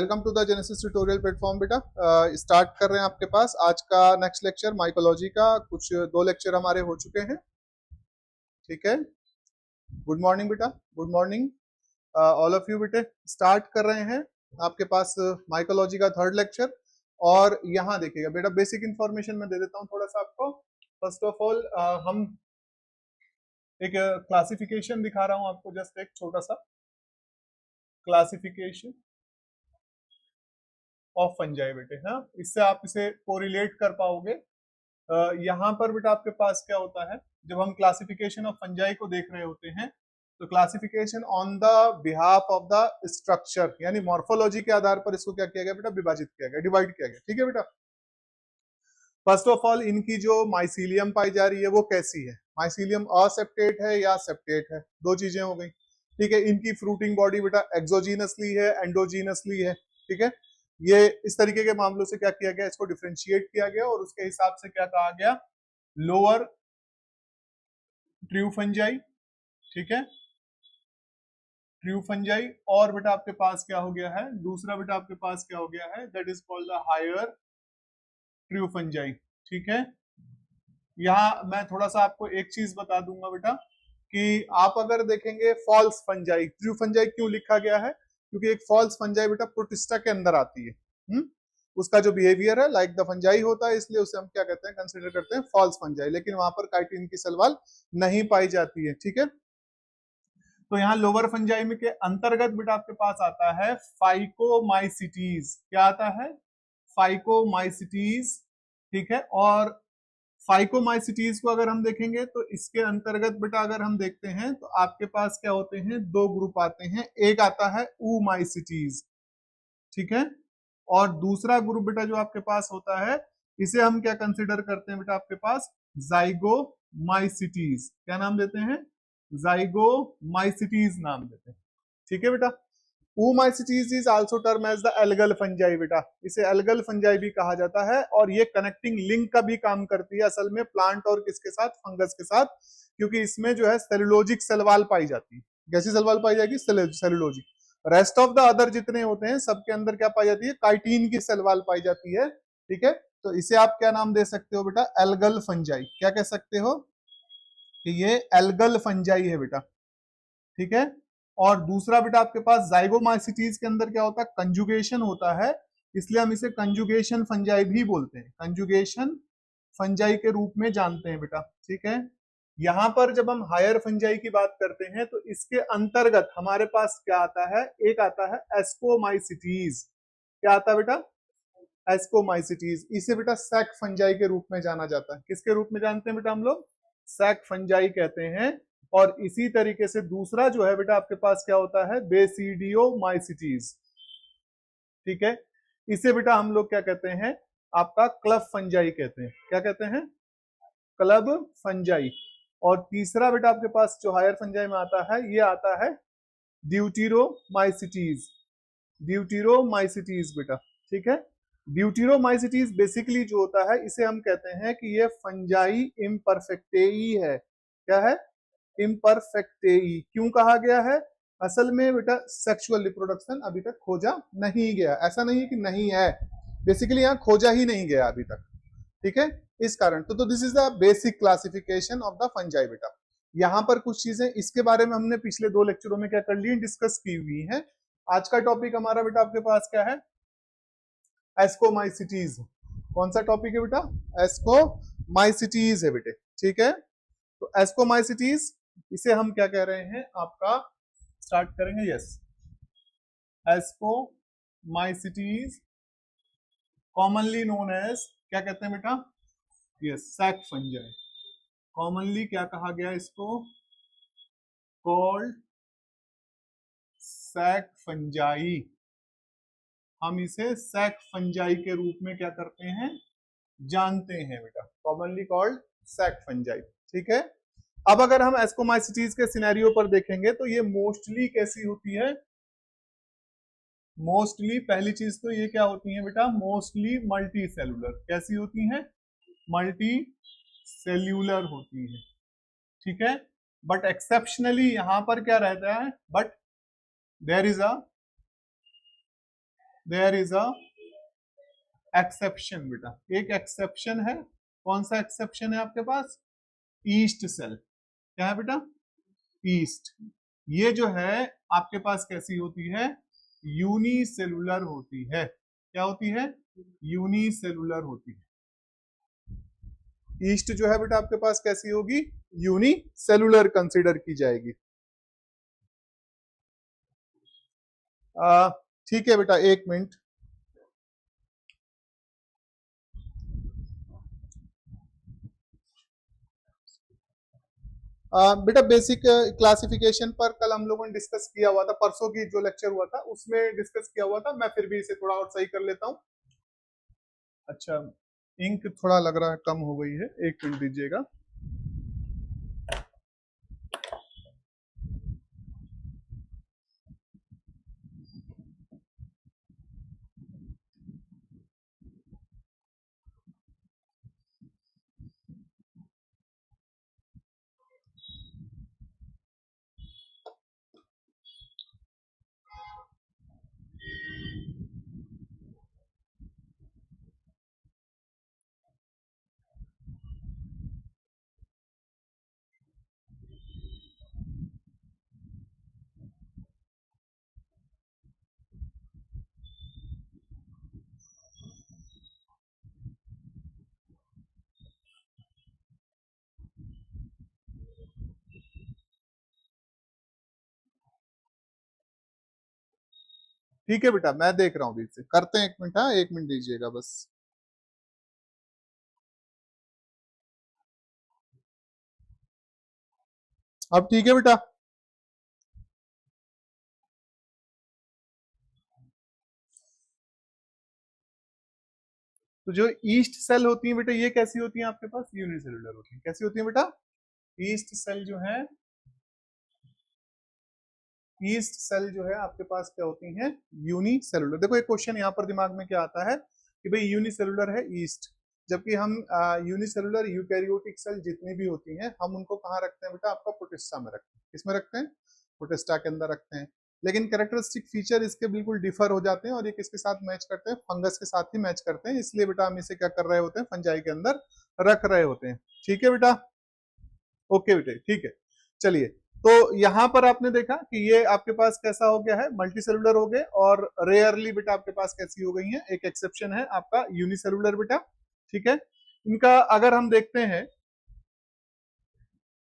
Welcome to the Genesis tutorial platform बेटा। Start कर रहे हैं आपके पास आज का नेक्स्ट लेक्चर माइकोलॉजी का। कुछ 2 लेक्चर हमारे हो चुके हैं, ठीक है। गुड मॉर्निंग बेटा, good morning all of you. बेटे स्टार्ट कर रहे हैं आपके पास माइकोलॉजी का 3rd लेक्चर। और यहाँ देखिएगा बेटा, बेसिक इंफॉर्मेशन मैं दे देता हूँ थोड़ा सा आपको। फर्स्ट ऑफ ऑल हम एक क्लासिफिकेशन दिखा रहा हूँ आपको, जस्ट एक छोटा सा क्लासिफिकेशन ऑफ फंजाई बेटे। हाँ, इससे आप इसे कोरिलेट कर पाओगे। यहाँ पर बेटा आपके पास क्या होता है, जब हम क्लासिफिकेशन ऑफ फंजाई को देख रहे होते हैं तो classification on the behalf of the structure, यानी मॉर्फोलॉजी के आधार पर इसको क्या किया गया बेटा, विभाजित किया गया, डिवाइड किया गया, ठीक है बेटा। फर्स्ट ऑफ ऑल इनकी जो माइसीलियम पाई जा रही है वो कैसी है, माइसीलियम असेप्टेट है या सेप्टेट है, 2 चीजें हो गई, ठीक है। इनकी फ्रूटिंग बॉडी बेटा एक्सोजीनसली है, एंडोजीनसली है, ठीक है। ये इस तरीके के मामलों से क्या किया गया, इसको डिफरेंशिएट किया गया और उसके हिसाब से क्या कहा गया, लोअर ट्रू फंजाई, ठीक है, ट्रू फंजाई। और बेटा आपके पास क्या हो गया है, दूसरा बेटा आपके पास क्या हो गया है, that is called the higher true fungi, ठीक है। यहाँ मैं थोड़ा सा आपको एक चीज बता दूंगा बेटा कि आप अगर देखेंगे फॉल्स फंजाई, ट्रू फंजाई क्यों लिखा गया है, क्योंकि एक फॉल्स फंजाई बेटा प्रोटिस्टा के अंदर आती है। उसका जो बिहेवियर है लाइक द फंजाई होता है, इसलिए उसे हम क्या कहते हैं, कंसिडर करते हैं फॉल्स फंजाई, लेकिन वहां पर काइटिन की सलवाल नहीं पाई जाती है, ठीक है। तो यहाँ लोअर फंजाई में के अंतर्गत बेटा आपके पास आता है फाइकोमाइसिटीज, क्या आता है, फाइकोमाइसिटीज, ठीक है। और फाइकोमाइसिटीज को अगर हम देखेंगे तो इसके अंतर्गत बेटा अगर हम देखते हैं तो आपके पास क्या होते हैं, 2 ग्रुप आते हैं। एक आता है ऊमाइसिटीज, ठीक है, और दूसरा ग्रुप बेटा जो आपके पास होता है इसे हम क्या कंसिडर करते हैं बेटा, आपके पास जाइगोमाइसिटीज, क्या नाम देते हैं, जाइगोमाइसिटीज नाम देते हैं, ठीक है बेटा। Oomycetes is also term as the algal fungi बेटा, इसे एल्गल फंजाई भी कहा जाता है और ये कनेक्टिंग लिंक का भी काम करती है असल में प्लांट और किसके साथ, फंगस के साथ, क्योंकि इसमें जो है सेलुलोजिक सलवाल पाई जाती है। कैसी सलवाल पाई जाएगी, cellulosic. Rest of the other जितने होते हैं सबके अंदर क्या पाई जाती है, काइटिन की सलवाल पाई जाती है, ठीक है। तो इसे आप क्या नाम दे सकते हो बेटा, एल्गल फंजाई, क्या कह सकते हो कि ये एल्गल फंजाई है बेटा, ठीक है। और दूसरा बेटा आपके पास जाइगोमाइसिटीज के अंदर क्या होता है, कंजुगेशन होता है, इसलिए हम इसे कंजुगेशन फंजाई भी बोलते हैं, कंजुगेशन फंजाई के रूप में जानते हैं बेटा, ठीक है। यहां पर जब हम हायर फंजाई की बात करते हैं तो इसके अंतर्गत हमारे पास क्या आता है, एक आता है एस्कोमाइसिटीज, क्या आता है बेटा, एस्कोमाइसिटीज। इसे बेटा सैक फंजाई के रूप में जाना जाता है, किसके रूप में जानते हैं बेटा हम लोग, सैक फंजाई कहते हैं। और इसी तरीके से दूसरा जो है बेटा आपके पास क्या होता है, बेसिडियोमाइसिटीज, ठीक है। इसे बेटा हम लोग क्या कहते हैं, आपका क्लब फंजाई कहते हैं, क्या कहते हैं, क्लब फंजाई। और तीसरा बेटा आपके पास जो हायर फंजाई में आता है ये आता है ड्यूटीरोमाइसिटीज, ड्यूटीरोमाइसिटीज बेटा, ठीक है। ड्यूटीरोमाइसिटीज बेसिकली जो होता है इसे हम कहते हैं कि ये फंजाई इम्परफेक्टेई है, क्या है, इम्परफेक्टेई। क्यों कहा गया है, असल में बेटा सेक्सुअल रिप्रोडक्शन अभी तक खोजा नहीं गया, ऐसा नहीं है कि नहीं है, बेसिकली यहाँ खोजा ही नहीं गया अभी तक, ठीक है, इस कारण। तो this is the basic classification of the fungi बेटा। यहाँ पर कुछ चीजें इसके बारे में हमने पिछले 2 लेक्चरों में क्या कर ली, डिस्कस की हुई है। आज का टॉपिक हमारा बेटा आपके पास क्या है, एस्कोमाइसिटीज। कौन सा टॉपिक है बेटा, एस्कोमाइसिटीज है बेटे, ठीक है। तो एस्कोमाइसिटीज इसे हम क्या कह रहे हैं, आपका स्टार्ट करेंगे, yes, ascomycetes commonly known as, क्या कहते हैं बेटा, यस, सैक फंजाई। कॉमनली क्या कहा गया इसको, कॉल्ड सैक फंजाई। हम इसे सैक फंजाई के रूप में क्या करते हैं, जानते हैं बेटा, कॉमनली कॉल्ड सैक फंजाई, ठीक है। अब अगर हम एस्कोमाइसिटीज के सिनेरियो पर देखेंगे तो ये मोस्टली कैसी होती है, मोस्टली पहली चीज तो ये क्या होती है बेटा, मोस्टली मल्टी सेलुलर, कैसी होती है, मल्टी सेल्यूलर होती है, ठीक है। बट एक्सेप्शनली यहां पर क्या रहता है, but there is a there is a exception बेटा, एक एक्सेप्शन है। कौन सा एक्सेप्शन है आपके पास? Yeast cell. क्या है बेटा? ईस्ट। ये जो है आपके पास कैसी होती है? यूनिसेलुलर होती है। क्या होती है? यूनिसेलुलर होती है। ईस्ट जो है बेटा आपके पास कैसी होगी? यूनिसेलुलर कंसीडर की जाएगी। ठीक है बेटा, एक मिनट। बेटा बेसिक क्लासिफिकेशन पर कल हम लोगों ने डिस्कस किया हुआ था, परसों की जो लेक्चर हुआ था उसमें डिस्कस किया हुआ था। मैं फिर भी इसे थोड़ा और सही कर लेता हूँ। अच्छा, इंक थोड़ा लग रहा है कम हो गई है, एक मिनट दीजिएगा। ठीक है बेटा, मैं देख रहा हूँ, अभी से करते हैं। एक मिनट, हाँ एक मिनट दीजिएगा बस। अब ठीक है बेटा? तो जो ईस्ट सेल होती है बेटा, ये कैसी होती है आपके पास? यूनिसेलुलर होती है। कैसी होती है बेटा? ईस्ट सेल जो है, ईस्ट सेल जो है आपके पास क्या होती हैं? यूनिसेलुलर। देखो एक क्वेश्चन यहाँ पर दिमाग में क्या आता है कि भाई यूनिसेलुलर है ईस्ट, जबकि हम यूनिसेलुलर यूकैरियोटिक सेल जितनी भी होती हैं हम उनको कहाँ रखते हैं बेटा? आपका प्रोटिस्टा में रखते हैं। किसमें रखते हैं? प्रोटिस्टा के अंदर रखते हैं। लेकिन कैरेक्टरिस्टिक फीचर इसके बिल्कुल डिफर हो जाते हैं और ये किसके साथ मैच करते हैं? फंगस के साथ ही मैच करते हैं। इसलिए बेटा हम इसे क्या कर रहे होते हैं? फंजाई के अंदर रख रहे होते हैं। ठीक है बेटा? ओके बेटे, ठीक है। चलिए, तो यहां पर आपने देखा कि ये आपके पास कैसा हो गया है? मल्टी सेलुलर हो गए। और रेयरली बेटा आपके पास कैसी हो गई है? एक एक्सेप्शन है आपका यूनिसेलुलर बेटा। ठीक है, इनका अगर हम देखते हैं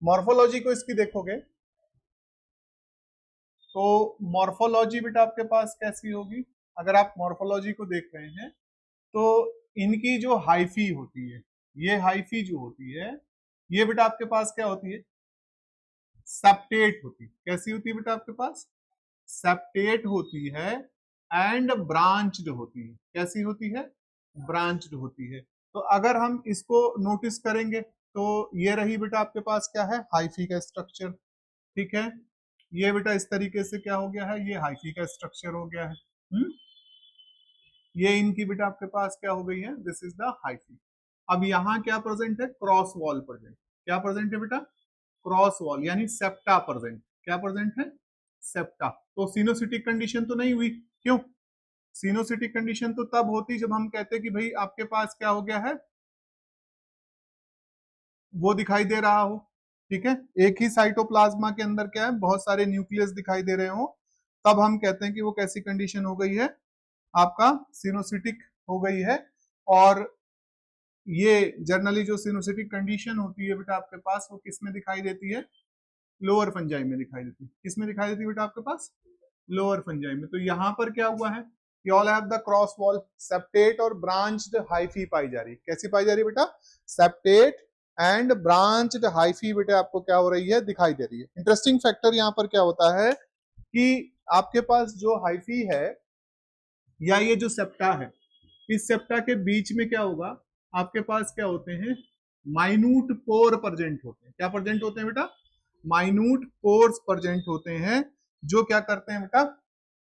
मॉर्फोलॉजी को इसकी देखोगे तो मॉर्फोलॉजी बेटा आपके पास कैसी होगी? अगर आप मॉर्फोलॉजी को देख रहे हैं तो इनकी जो हाइफी होती है, ये हाइफी जो होती है, ये बेटा आपके पास क्या होती है? सेप्टेट होती है। कैसी होती है बेटा आपके पास? सेप्टेट होती है एंड ब्रांच्ड होती है। कैसी होती है? ब्रांच्ड होती है। तो अगर हम इसको नोटिस करेंगे तो ये रही बेटा आपके पास क्या है? हाइफी का स्ट्रक्चर। ठीक है, ये बेटा इस तरीके से क्या हो गया है? ये हाइफी का स्ट्रक्चर हो गया है। ये इनकी बेटा आपके पास क्या हो गई है? This is the hyphae. अब यहाँ क्या प्रेजेंट है? Cross wall present. क्या प्रेजेंट है बेटा? क्रॉस वॉल, यानी सेप्टा प्रेजेंट। क्या प्रेजेंट है? सेप्टा। तो सिनोसिटिक कंडीशन तो नहीं हुई। क्यों? सिनोसिटिक कंडीशन तो तब होती जब हम कहते कि भाई आपके पास क्या हो गया है? वो दिखाई दे रहा हो। ठीक है, एक ही साइटोप्लाज्मा के अंदर क्या है? बहुत सारे न्यूक्लियस दिखाई दे रहे हो, तब हम कहते हैं कि वो कैसी कंडीशन हो गई है? आपका सिनोसिटिक हो गई है। और ये जनरली जो सिनोसिटिक कंडीशन होती है बेटा आपके पास, वो किस में दिखाई देती है? लोअर फंजाई में दिखाई देती है। किस में दिखाई देती है बेटा आपके पास? लोअर फंजाई में। तो यहाँ पर क्या हुआ है कि all have the cross wall, septate और ब्रांच्ड हाइफी पाई जा रही। कैसी पाई जा रही बेटा? सेप्टेट एंड ब्रांच्ड हाइफी बेटा आपको क्या हो रही है? दिखाई दे रही है। इंटरेस्टिंग फैक्टर यहाँ पर क्या होता है कि आपके पास जो हाइफी है या ये जो सेप्टा है, इस सेप्टा के बीच में क्या होगा? आपके पास क्या होते हैं? माइन्यूट पोर प्रेजेंट होते हैं। क्या प्रेजेंट होते हैं बेटा? माइन्यूट पोर्स प्रेजेंट होते हैं, जो क्या करते हैं बेटा?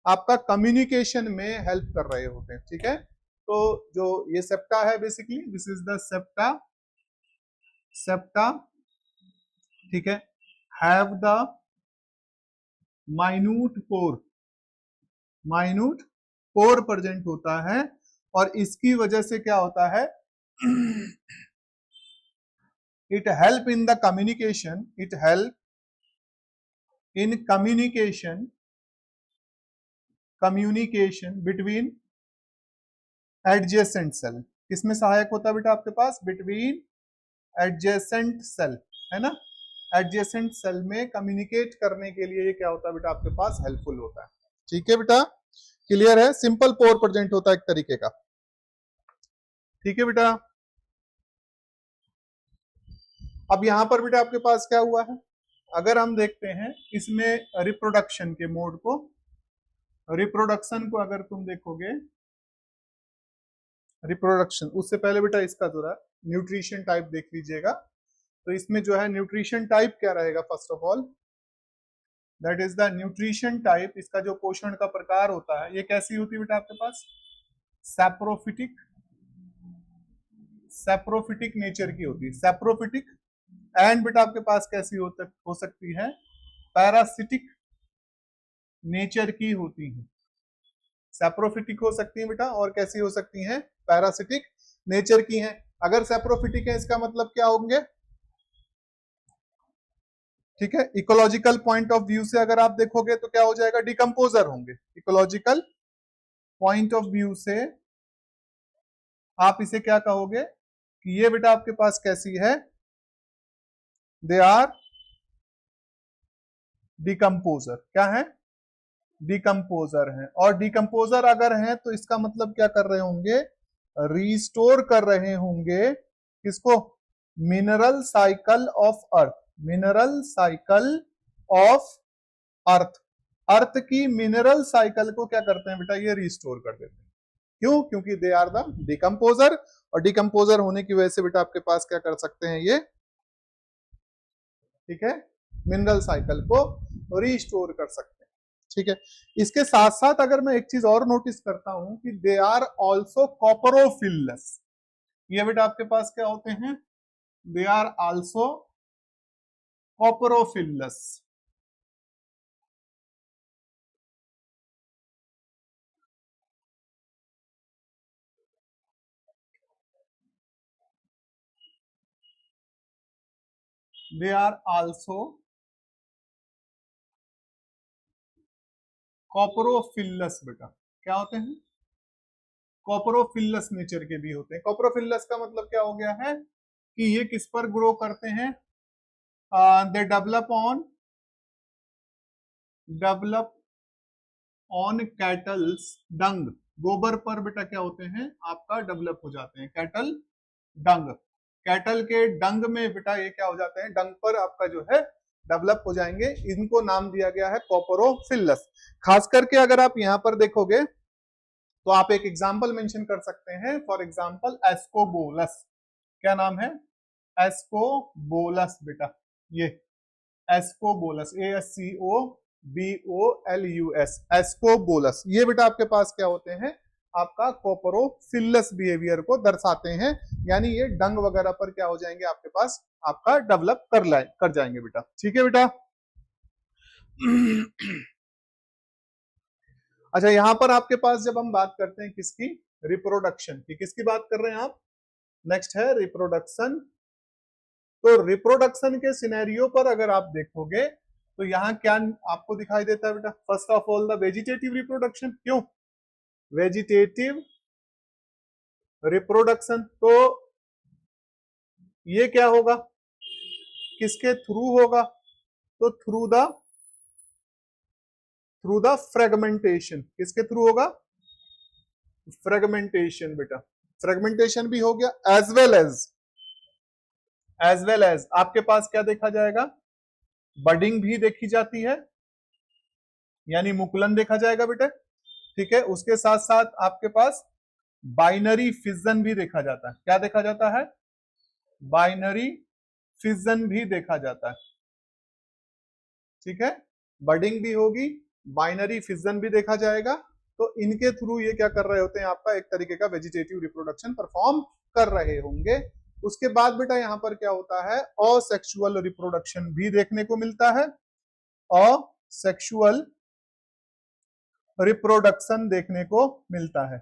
आपका कम्युनिकेशन में हेल्प कर रहे होते हैं। ठीक है, तो जो ये सेप्टा है basically, this is the septa. Septa, ठीक है, have the minute pore, minute pore present होता है, और इसकी वजह से क्या होता है, it help in the communication, it help in communication between adjacent cell. किसमें सहायक होता है बेटा आपके पास, बिटवीन एडजेसेंट सेल, है ना, एडजेसेंट सेल में कम्युनिकेट करने के लिए ये क्या होता है बेटा आपके पास, हेल्पफुल होता है। ठीक है बेटा, क्लियर है, सिंपल पोर प्रेजेंट होता है एक तरीके का। ठीक है बेटा, अब यहां पर बेटा आपके पास क्या हुआ है, अगर हम देखते हैं इसमें रिप्रोडक्शन के मोड को, रिप्रोडक्शन को अगर तुम देखोगे, रिप्रोडक्शन, उससे पहले बेटा इसका थोड़ा न्यूट्रिशन टाइप देख लीजिएगा। तो इसमें जो है न्यूट्रिशन टाइप क्या रहेगा, first of all that is the nutrition type, इसका जो पोषण का प्रकार होता है, ये कैसी होती है बेटा आपके पास, सैप्रोफिटिक, सैप्रोफिटिक नेचर की होती है, सैप्रोफिटिक। एंड बेटा आपके पास कैसी हो सकती है, पैरासिटिक नेचर की होती है। सैप्रोफिटिक हो सकती है बेटा, और कैसी हो सकती हैं, पैरासिटिक नेचर की हैं। अगर सैप्रोफिटिक है इसका मतलब क्या होंगे, ठीक है, इकोलॉजिकल पॉइंट ऑफ व्यू से अगर आप देखोगे तो क्या हो जाएगा, डिकम्पोजर होंगे। इकोलॉजिकल पॉइंट ऑफ व्यू से आप इसे क्या कहोगे कि ये बेटा आपके पास कैसी है, दे आर डिकम्पोजर। क्या है, डिकम्पोजर हैं। और डिकम्पोजर अगर हैं तो इसका मतलब क्या कर रहे होंगे, रिस्टोर कर रहे होंगे किसको, mineral cycle of earth, mineral cycle of earth, earth की मिनरल साइकिल को क्या करते हैं बेटा, ये रिस्टोर कर देते हैं। क्यों, क्योंकि दे आर द डिकम्पोजर, और डिकम्पोजर होने की वजह से बेटा आपके पास क्या कर सकते हैं ये, ठीक है, मिनरल साइकिल को रिस्टोर कर सकते हैं। ठीक है, इसके साथ साथ अगर मैं एक चीज और नोटिस करता हूं कि दे आर ऑल्सो कॉपरोफिलस, ये बेटा आपके पास क्या होते हैं, they are also coprophilous. They are also coprophilous, बेटा क्या होते हैं, कॉपरोफिलस नेचर के भी होते हैं। कॉपरोफिलस का मतलब क्या हो गया है कि ये किस पर ग्रो करते हैं, दे डेवलप ऑन कैटल्स डंग, गोबर पर बेटा क्या होते हैं आपका डेवलप हो जाते हैं, कैटल डंग, कैटल के डंग में बेटा ये क्या हो जाते हैं, डंग पर आपका जो है डेवलप हो जाएंगे। इनको नाम दिया गया है कॉपरोफिलस। खास करके अगर आप यहां पर देखोगे तो आप एक एग्जाम्पल मेंशन कर सकते हैं, फॉर एग्जाम्पल एस्कोबोलस। क्या नाम है, एस्कोबोलस बेटा, ये एस्कोबोलस, ASCOBOLUS, एस्कोबोलस, ये बेटा आपके पास क्या होते हैं, आपका कोपरोफिलस बिहेवियर को दर्शाते हैं। यानी ये डंग वगैरह पर क्या हो जाएंगे आपके पास, आपका डेवलप कर जाएंगे बेटा। ठीक है बेटा। अच्छा, यहां पर आपके पास जब हम बात करते हैं किसकी, रिप्रोडक्शन की, किसकी बात कर रहे हैं आप, नेक्स्ट है रिप्रोडक्शन। तो रिप्रोडक्शन के सिनेरियो पर अगर आप देखोगे तो यहाँ क्या आपको दिखाई देता है बेटा, first of all the vegetative reproduction. क्यों, वेजिटेटिव रिप्रोडक्शन, तो ये क्या होगा, किसके थ्रू होगा, तो थ्रू द फ्रेगमेंटेशन, किसके थ्रू होगा, फ्रेगमेंटेशन बेटा, फ्रेगमेंटेशन भी हो गया, एज वेल एज आपके पास क्या देखा जाएगा, बडिंग भी देखी जाती है, यानी मुकुलन देखा जाएगा बेटा। ठीक है, उसके साथ साथ आपके पास बाइनरी फिजन भी देखा जाता है। क्या देखा जाता है, बाइनरी फिजन भी देखा जाता है। ठीक है, बडिंग भी होगी, बाइनरी फिजन भी देखा जाएगा। तो इनके थ्रू ये क्या कर रहे होते हैं, आपका एक तरीके का वेजिटेटिव रिप्रोडक्शन परफॉर्म कर रहे होंगे। उसके बाद बेटा यहां पर क्या होता है, असेक्सुअल रिप्रोडक्शन भी देखने को मिलता है, असेक्सुअल रिप्रोडक्शन देखने को मिलता है।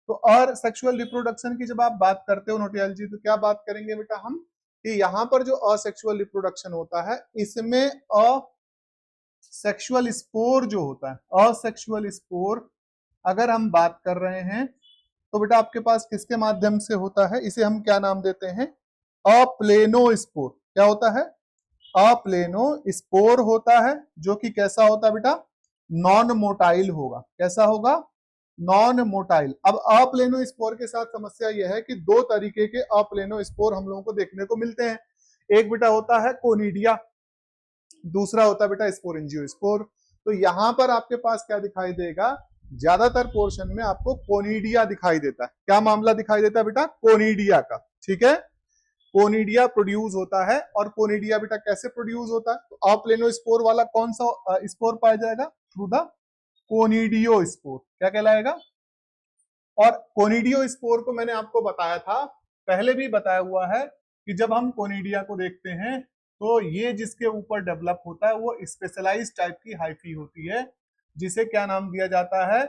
तो और सेक्सुअल रिप्रोडक्शन की जब आप बात करते हो नोटियाल जी, तो क्या बात करेंगे बेटा हम, कि यहाँ पर जो असेक्सुअल रिप्रोडक्शन होता है इसमें असेक्सुअल स्पोर जो होता है, असेक्सुअल स्पोर अगर हम बात कर रहे हैं तो बेटा आपके पास किसके माध्यम से होता है, इसे हम क्या नाम देते हैं, अप्लेनोस्पोर। क्या होता है, अप्लेनोस्पोर होता है, जो कि कैसा होता है बेटा, नॉन मोटाइल होगा। कैसा होगा, नॉन मोटाइल। अब अप्लेनोस्पोर के साथ समस्या यह है कि दो तरीके के अप्लेनोस्पोर हम लोगों को देखने को मिलते हैं। एक बेटा होता है कोनिडिया, दूसरा होता है बेटा स्पोरेंजियोस्पोर। तो यहां पर आपके पास क्या दिखाई देगा, ज्यादातर पोर्शन में आपको कोनिडिया दिखाई देता है। क्या मामला दिखाई देता है बेटा, कोनिडिया का। ठीक है, कोनिडिया प्रोड्यूस होता है। और कोनिडिया बेटा कैसे प्रोड्यूस होता है, तो अप्लेनोस्पोर वाला कौन सा स्पोर पाया जाएगा, थ्रू द कोनिडियो स्पोर। क्या कहलाएगा, और कोनिडियो स्पोर को मैंने आपको बताया था, पहले भी बताया हुआ है, कि जब हम कोनिडिया को देखते हैं तो ये जिसके ऊपर डेवलप होता है वो स्पेशलाइज्ड टाइप की हाइफी होती है, जिसे क्या नाम दिया जाता है,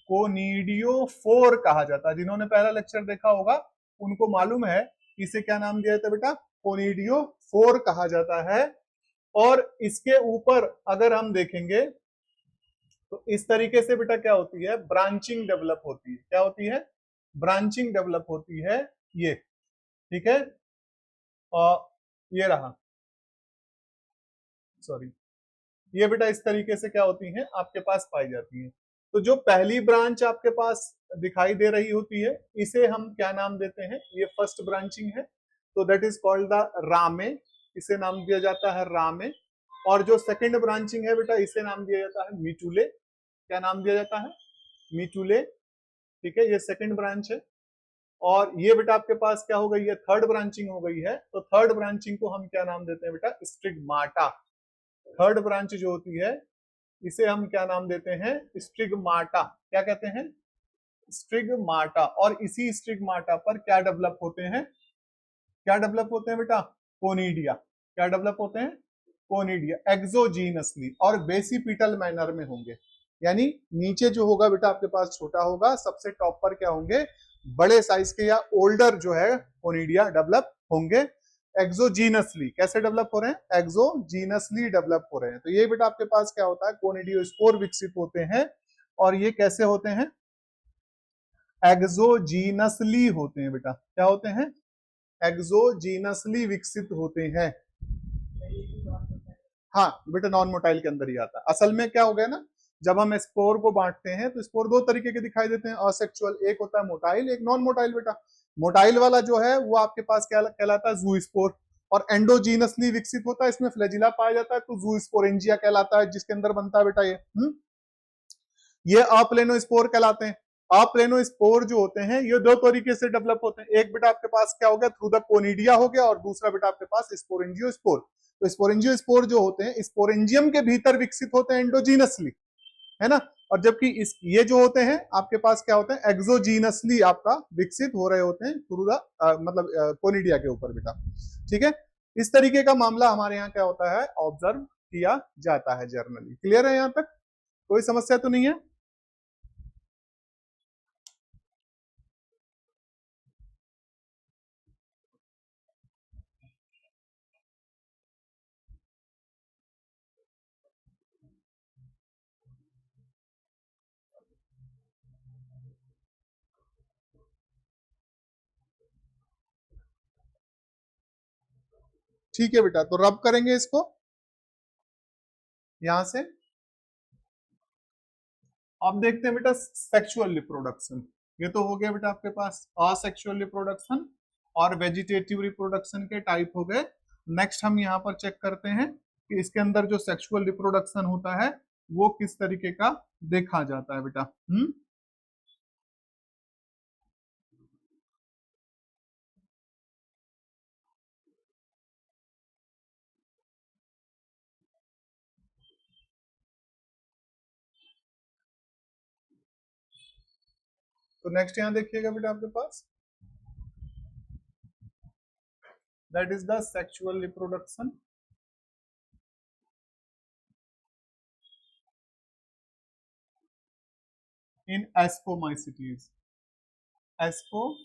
कोनिडियोफोर कहा जाता है। जिन्होंने पहला लेक्चर देखा होगा उनको मालूम है इसे क्या नाम दिया जाता है बेटा, कोनिडियोफोर कहा जाता है। और इसके ऊपर अगर हम देखेंगे तो इस तरीके से बेटा क्या होती है, ब्रांचिंग डेवलप होती है। क्या होती है, ब्रांचिंग डेवलप होती है ये। ठीक है, और ये रहा, सॉरी, ये बेटा इस तरीके से क्या होती हैं आपके पास पाई जाती हैं। तो जो पहली ब्रांच आपके पास दिखाई दे रही होती है इसे हम क्या नाम देते हैं, ये फर्स्ट ब्रांचिंग है, तो दैट इज कॉल्ड द रामे, इसे नाम दिया जाता है रामे। और जो सेकंड ब्रांचिंग है बेटा इसे नाम दिया जाता है मिटुले। क्या नाम दिया जाता है, मिटुले। ठीक है, ये सेकंड ब्रांच है। और ये बेटा आपके पास क्या हो गई है, थर्ड ब्रांचिंग हो गई है। तो थर्ड ब्रांचिंग को हम क्या नाम देते हैं बेटा, स्टिग्माटा। थर्ड ब्रांच जो होती है इसे हम क्या नाम देते हैं, स्टिग्माटा। क्या कहते हैं, स्टिग्माटा। और इसी स्टिग्माटा पर क्या डेवलप होते हैं, क्या डेवलप होते हैं बेटा, कोनिडिया। क्या डेवलप होते हैं, कोनिडिया, एक्सोजीनसली और बेसिपिटल मैनर में होंगे। यानी नीचे जो होगा बेटा आपके पास छोटा होगा, सबसे टॉप पर क्या होंगे, बड़े साइज के या ओल्डर जो है कोनिडिया डेवलप होंगे एक्सोजीनसली। कैसे डेवलप हो रहे हैं, एक्सोजीनसली डेवलप हो रहे हैं। तो ये बेटा आपके पास क्या होता है, कोनिडियोस्पोर विकसित होते हैं। और ये कैसे होते हैं, एक्सोजीनसली होते हैं बेटा। क्या होते हैं, एक्सोजीनसली विकसित होते हैं। हाँ बेटा, नॉन मोटाइल के अंदर ही आता है। असल में क्या हो गया ना, जब हम स्पोर को बांटते हैं तो स्पोर दो तरीके के दिखाई देते हैं असेक्सुअल, एक होता है मोटाइल, एक नॉन मोटाइल बेटा। मोटाइल वाला जो है वो आपके पास क्या कहलाता है, जू स्पोर। और एंडोजीनसली विकसित होता है, इसमें फ्लैजिला पाया जाता है, तो जू स्पोरेंजिया कहलाता है, जिसके अंदर बनता है बेटा ये अप्लेनोस्पोर कहलाते हैं। अप्लेनोस्पोर जो होते हैं ये दो तरीके से डेवलप होते हैं। एक बेटा आपके पास क्या हो गया, थ्रू द कोनिडिया हो गया, और दूसरा बेटा आपके पास स्पोरेंजियोस्पोर। तो स्पोरेंजियोस्पोर जो होते हैं स्पोरेंजियम के भीतर विकसित होते हैं एंडोजीनसली, है ना। और जबकि इस ये जो होते हैं आपके पास क्या होते हैं, एक्सोजीनसली आपका विकसित हो रहे होते हैं थ्रू द मतलब कोनिडिया के ऊपर बेटा। ठीक है, इस तरीके का मामला हमारे यहाँ क्या होता है, ऑब्जर्व किया जाता है जर्नली। क्लियर है, यहाँ तक कोई समस्या तो नहीं है। ठीक है बेटा, तो रब करेंगे इसको यहां से। अब देखते हैं बेटा सेक्सुअल रिप्रोडक्शन। ये तो हो गया बेटा आपके पास असेक्सुअल रिप्रोडक्शन और वेजिटेटिव रिप्रोडक्शन के टाइप हो गए। नेक्स्ट हम यहाँ पर चेक करते हैं कि इसके अंदर जो सेक्सुअल रिप्रोडक्शन होता है वो किस तरीके का देखा जाता है बेटा। तो नेक्स्ट यहाँ देखिएगा बेटा आपके पास, that is the sexual reproduction. In ascomycetes, ascomycetes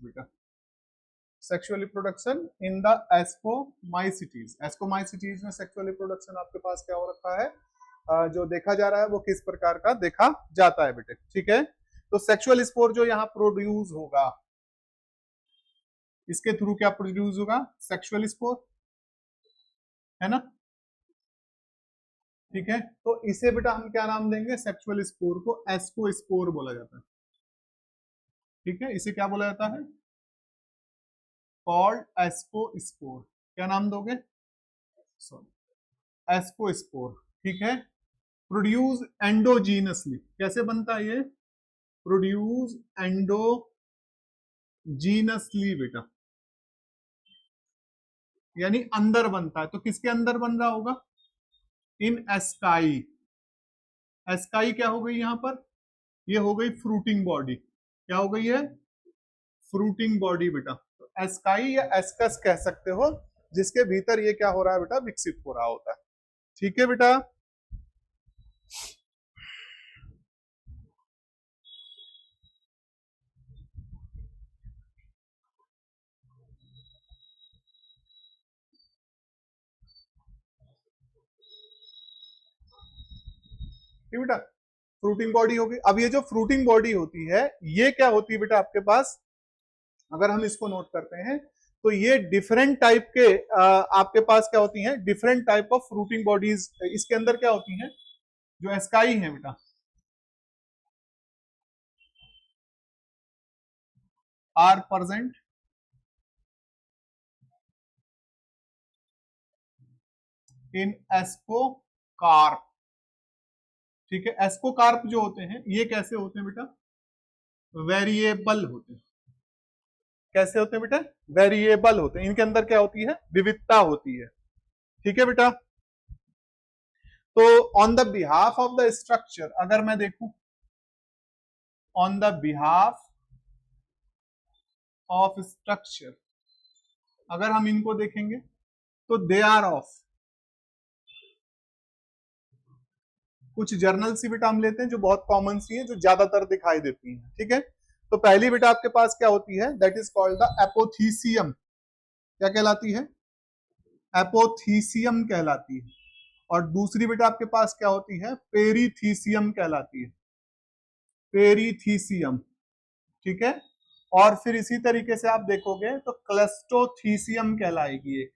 बेटा, sexual reproduction in the ascomycetes. Ascomycetes में सेक्सुअल रिप्रोडक्शन आपके पास क्या हो रखा है, जो देखा जा रहा है वो किस प्रकार का देखा जाता है बेटे, ठीक है। तो सेक्सुअल स्पोर जो यहाँ प्रोड्यूस होगा, इसके थ्रू क्या प्रोड्यूस होगा, सेक्सुअल स्पोर, है ना, ठीक है। तो इसे बेटा हम क्या नाम देंगे, सेक्सुअल स्पोर को एस्कोस्पोर बोला जाता है, ठीक है। इसे क्या बोला जाता है, कॉल्ड एस्कोस्पोर। क्या नाम दोगे, सॉरी एस्कोस्पोर, ठीक है। प्रोड्यूस एंडोजीनसली, कैसे बनता है ये, प्रोड्यूस एंडोजीनसली बेटा, यानी अंदर बनता है। तो किसके अंदर बन रहा होगा, इन एस्काई। एस्काई क्या हो गई यहां पर, ये हो गई फ्रूटिंग बॉडी, क्या हो गई है, फ्रूटिंग बॉडी बेटा। तो एस्काई या एस्कस कह सकते हो, जिसके भीतर ये क्या हो रहा है बेटा, विकसित हो रहा होता है, ठीक है बेटा। ठीक बेटा, फ्रूटिंग बॉडी होगी। अब ये जो फ्रूटिंग बॉडी होती है, ये क्या होती है बेटा आपके पास, अगर हम इसको नोट करते हैं तो ये डिफरेंट टाइप के आपके पास क्या होती हैं, different type of fruiting bodies इसके अंदर क्या होती हैं, जो एस्काई है बेटा, आर प्रेजेंट इन एस्कोकार्प, ठीक है। एस्कोकार्प जो होते हैं ये कैसे होते हैं बेटा, वेरिएबल होते हैं। कैसे होते हैं बेटा, वेरिएबल होते हैं। इनके अंदर क्या होती है, विविधता होती है, ठीक है बेटा। तो on the behalf of the structure, अगर मैं देखूं on the behalf of structure, अगर हम इनको देखेंगे तो दे आर ऑफ, कुछ जर्नल सी बेटा हम लेते हैं जो बहुत कॉमन सी है, जो ज्यादातर दिखाई देती हैं, ठीक है। तो पहली बेटा आपके पास क्या होती है, that is called the apothecium. क्या कहलाती है, एपोथीसियम कहलाती है। और दूसरी बेटा आपके पास क्या होती है, पेरीथीसियम कहलाती है, पेरीथीसियम, ठीक है। और फिर इसी तरीके से आप देखोगे तो क्लस्टोथीसियम कहलाएगी एक।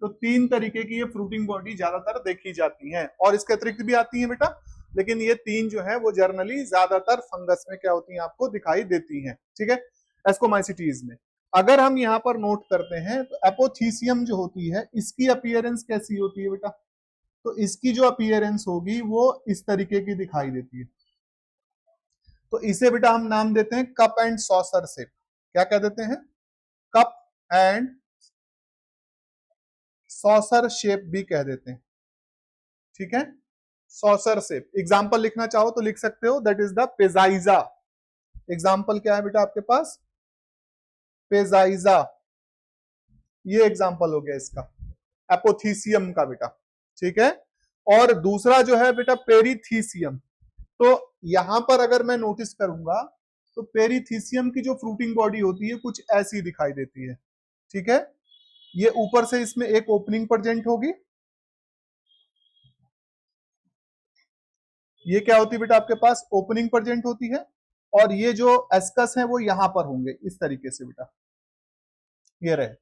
तो तीन तरीके की ये फ्रूटिंग बॉडी ज्यादातर देखी जाती हैं, और इसके अतिरिक्त भी आती हैं बेटा, लेकिन ये तीन जो है वो जर्नली ज्यादातर फंगस में क्या होती हैं, आपको दिखाई देती हैं, ठीक है, एस्कोमाइसिटीज में। अगर हम यहाँ पर नोट करते हैं तो एपोथीसियम जो होती है, इसकी अपीयरेंस कैसी होती है बेटा, तो इसकी जो अपीयरेंस होगी वो इस तरीके की दिखाई देती है। तो इसे बेटा हम नाम देते हैं कप एंड सॉसर शेप। क्या कह देते हैं, कप एंड सॉसर शेप भी कह देते हैं, ठीक है, सॉसर शेप। एग्जाम्पल लिखना चाहो तो लिख सकते हो, दैट इज द पेजाइजा। एग्जाम्पल क्या है बेटा आपके पास, पेजाइजा, ये एग्जाम्पल हो गया इसका, एपोथीसियम का बेटा, ठीक है। और दूसरा जो है बेटा पेरीथीसियम। तो यहां पर अगर मैं नोटिस करूंगा तो पेरीथीसियम की जो फ्रूटिंग बॉडी होती है कुछ ऐसी दिखाई देती है, ठीक है। ये ऊपर से इसमें एक ओपनिंग प्रेजेंट होगी, ये क्या होती है बेटा आपके पास, ओपनिंग प्रेजेंट होती है। और ये जो एस्कस है वो यहां पर होंगे इस तरीके से बेटा, ये रहे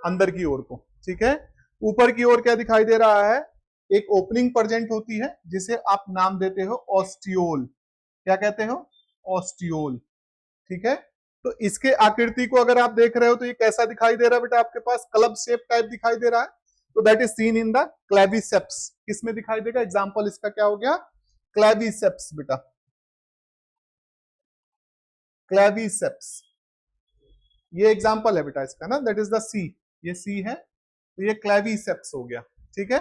अंदर की ओर को, ठीक है। ऊपर की ओर क्या दिखाई दे रहा है, एक ओपनिंग प्रेजेंट होती है जिसे आप नाम देते हो ऑस्टियोल। क्या कहते हो, ऑस्टियोल, ठीक है। तो इसके आकृति को अगर आप देख रहे हो तो ये कैसा दिखाई दे रहा है बेटा आपके पास, क्लब शेप टाइप दिखाई दे रहा है। तो that is seen in the Claviceps. किसमें दिखाई देगा, एग्जांपल इसका क्या हो गया, क्लेविसेप्स बेटा, क्लेविसेप्स, ये एग्जांपल है बेटा इसका ना, दैट इज द सी, ये सी है, तो ये क्लेविसेप्स हो गया, ठीक है।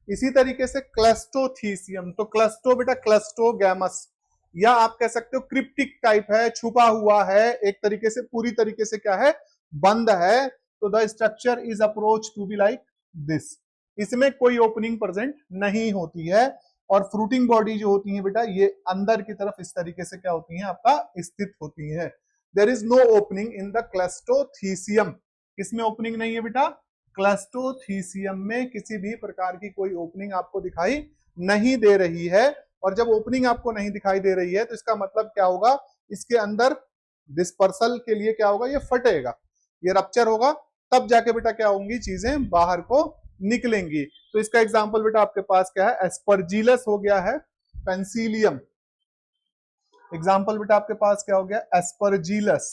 इसी तरीके से क्लस्टोथीसियम, तो क्लस्टो बेटा क्लस्टोगैमस, या आप कह सकते हो क्रिप्टिक टाइप है, छुपा हुआ है, एक तरीके से पूरी तरीके से क्या है, बंद है। तो the structure is approach to be like this, इसमें कोई ओपनिंग प्रेजेंट नहीं होती है। और फ्रूटिंग बॉडी जो होती है बेटा ये अंदर की तरफ इस तरीके से क्या होती है आपका स्थित होती है। There is no opening in the cleistothecium. किसमें ओपनिंग नहीं है बेटा? क्लस्टोथीसियम में किसी भी प्रकार की कोई ओपनिंग आपको दिखाई नहीं दे रही है। और जब ओपनिंग आपको नहीं दिखाई दे रही है तो इसका मतलब क्या होगा? इसके अंदर डिस्पर्सल के लिए क्या होगा? ये फटेगा, ये रप्चर होगा, तब जाके बेटा क्या होंगी चीजें बाहर को निकलेंगी। तो इसका एग्जांपल बेटा आपके पास क्या है? एस्परजिलस हो गया है, पेंसिलियम। एग्जांपल बेटा आपके पास क्या हो गया? एस्परजिलस।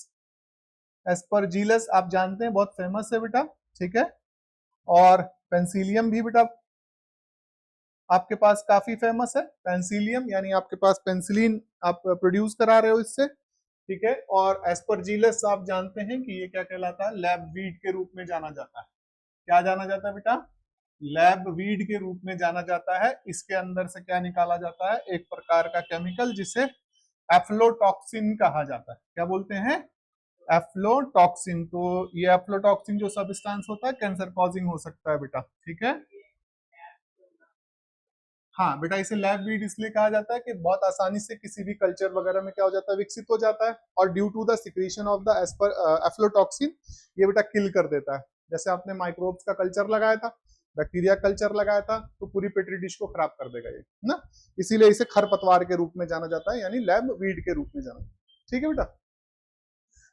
एस्परजिलस आप जानते हैं बहुत फेमस है बेटा, ठीक है। और पेंसिलियम भी बेटा आपके पास काफी फेमस है। पेंसिलियम यानी आपके पास पेंसिलिन आप प्रोड्यूस करा रहे हो इससे, ठीक है। और एस्परजिलस आप जानते हैं कि ये क्या कहलाता है? लैब वीड के रूप में जाना जाता है। क्या जाना जाता है बेटा? लैब वीड के रूप में जाना जाता है। इसके अंदर से क्या निकाला जाता है? एक प्रकार का केमिकल जिसे एफ्लोटॉक्सिन कहा जाता है। क्या बोलते हैं? एफ्लोटॉक्सिन। तो ये एफ्लोटॉक्सिन जो सब्सटेंस होता है कैंसर कॉजिंग हो सकता है बेटा, ठीक है। हाँ बेटा, इसे लैब वीड इसलिए कहा जाता है कि बहुत आसानी से किसी भी कल्चर वगैरह में क्या हो जाता है? विकसित हो जाता है। और due to the secretion of the aflatoxin ये बेटा किल कर देता है। जैसे आपने माइक्रोब्स का कल्चर लगाया था, बैक्टीरिया कल्चर लगाया था, तो पूरी पेट्री डिश को खराब कर देगा ये ना। इसीलिए इसे खरपतवार के रूप में जाना जाता है, यानी लैब वीड के रूप में जाना, ठीक है बेटा।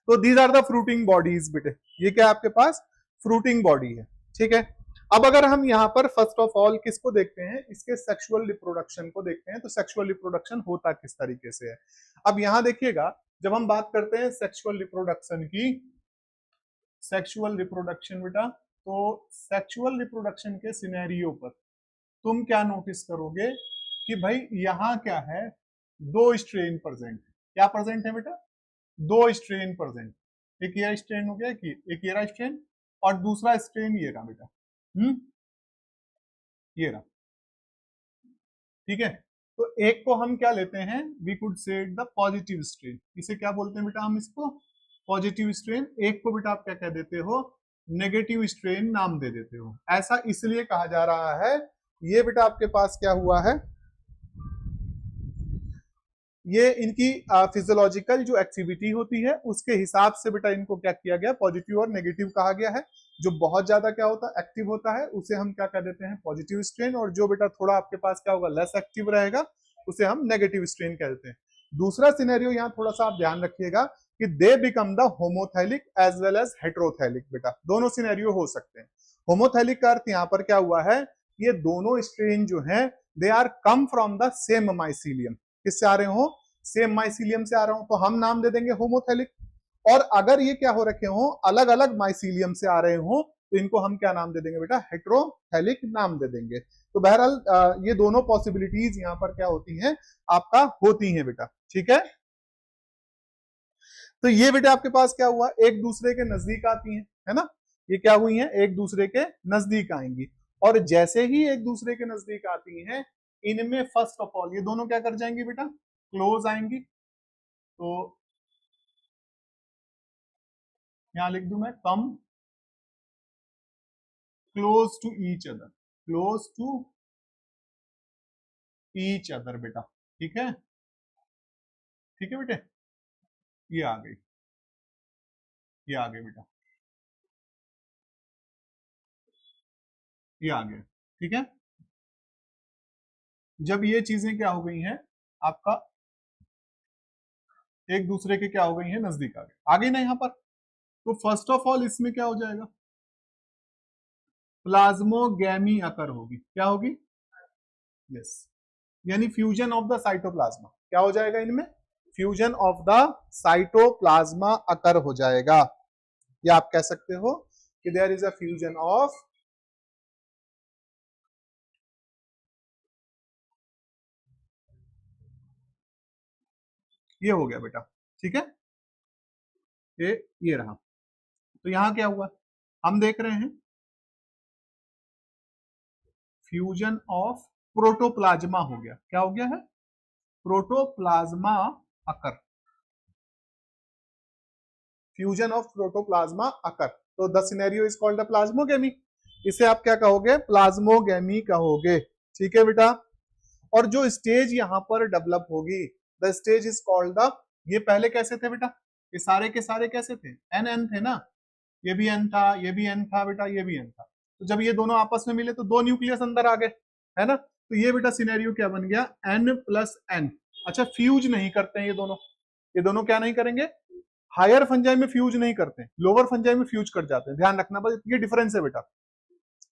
तो these are the fruiting bodies बेटे। ये क्या आपके पास? फ्रूटिंग बॉडी है, ठीक है। अब अगर हम यहाँ पर फर्स्ट ऑफ ऑल किसको देखते हैं? इसके सेक्सुअल रिप्रोडक्शन को देखते हैं। तो सेक्सुअल रिप्रोडक्शन होता किस तरीके से है? अब यहां देखिएगा, जब हम बात करते हैं सेक्सुअल रिप्रोडक्शन की, सेक्सुअल रिप्रोडक्शन बेटा, तो सेक्सुअल रिप्रोडक्शन के सिनेरियो पर तुम क्या नोटिस करोगे कि भाई यहां क्या है? दो स्ट्रेन प्रेजेंट है। क्या प्रेजेंट है बेटा? दो स्ट्रेन प्रेजेंट। एक ये स्ट्रेन हो गया कि एक ये स्ट्रेन, और दूसरा स्ट्रेन ये रहा बेटा, ये रहा, ठीक है। तो एक को हम क्या लेते हैं? We could say the positive strain. इसे क्या बोलते हैं बेटा? हम इसको पॉजिटिव स्ट्रेन। एक को बेटा आप क्या कह देते हो? नेगेटिव स्ट्रेन नाम दे देते हो। ऐसा इसलिए कहा जा रहा है, ये बेटा आपके पास क्या हुआ है? ये इनकी फिजियोलॉजिकल जो एक्टिविटी होती है उसके हिसाब से बेटा इनको क्या किया गया? पॉजिटिव और नेगेटिव कहा गया है। जो बहुत ज्यादा क्या होता है? एक्टिव होता है, उसे हम क्या कह देते हैं? Positive strain. और जो बेटा थोड़ा आपके पास क्या होगा? लेस एक्टिव रहेगा, उसे हम नेगेटिव स्ट्रेन कह देते हैं। दूसरा सिनेरियो यहाँ थोड़ा सा आप ध्यान रखिएगा कि they become the homothallic as well as heterothallic. बेटा दोनों सिनेरियो हो सकते हैं। होमोथैलिक का अर्थ यहाँ पर क्या हुआ है? ये दोनों स्ट्रेन जो है they are come from the same mycelium. किससे आ रहे हो? सेम माइसीलियम से आ रहे हो, तो हम नाम दे देंगे होमोथैलिक। और अगर ये क्या हो रखे हो? अलग अलग माइसीलियम से आ रहे हो, तो इनको हम क्या नाम दे देंगे बेटा? हेट्रोथैलिक नाम दे देंगे। तो बहरहाल ये दोनों पॉसिबिलिटीज यहाँ पर क्या होती हैं? आपका होती हैं बेटा, ठीक है। तो ये बेटा आपके पास क्या हुआ? एक दूसरे के नजदीक आती हैं, है ना। ये क्या हुई हैं? एक दूसरे के नजदीक आएंगी। और जैसे ही एक दूसरे के नजदीक आती हैं, इनमें फर्स्ट ऑफ ऑल ये दोनों क्या कर जाएंगी बेटा? क्लोज आएंगी। तो यहां लिख दूं मैं, come close to each other, close to each other बेटा, ठीक है। ठीक है बेटे, ये आ गई, ये आ गई बेटा, ये आ गया, ठीक है। जब ये चीजें क्या हो गई हैं आपका? एक दूसरे के क्या हो गई हैं? नजदीक आ गए, आ गई ना यहाँ पर। तो फर्स्ट ऑफ ऑल इसमें क्या हो जाएगा? प्लाज्मोगैमी अकर होगी। क्या होगी? यस, यानी फ्यूजन ऑफ द साइटोप्लाज्मा। क्या हो जाएगा इनमें? Fusion of the cytoplasm occur हो जाएगा। या आप कह सकते हो कि there is a fusion of ये हो गया बेटा, ठीक है। ये रहा। तो यहां क्या हुआ? हम देख रहे हैं फ्यूजन ऑफ प्रोटोप्लाज्मा हो गया। क्या हो गया है? प्रोटोप्लाज्मा अकर, फ्यूजन ऑफ प्रोटोप्लाज्मा अकर। तो the scenario is called the plasmogamy. इसे आप क्या कहोगे? प्लाज्मोगेमी कहोगे, ठीक है बेटा। और जो स्टेज यहाँ पर डेवलप होगी, the stage is called the, ये पहले कैसे थे बेटा, ये सारे के सारे कैसे थे, एन एन थे ना, ये भी एन था, ये भी एन था बेटा, ये भी एन था। तो जब ये दोनों आपस में मिले तो दो न्यूक्लियस अंदर आ गए, है ना। तो ये बेटा सिनेरियो क्या बन गया, एन प्लस एन। अच्छा फ्यूज नहीं करते हैं ये दोनों क्या नहीं करेंगे, हायर फंजाई में फ्यूज नहीं करते, लोअर फंजाई में फ्यूज कर जाते हैं, ध्यान रखना बस ये डिफरेंस है बेटा।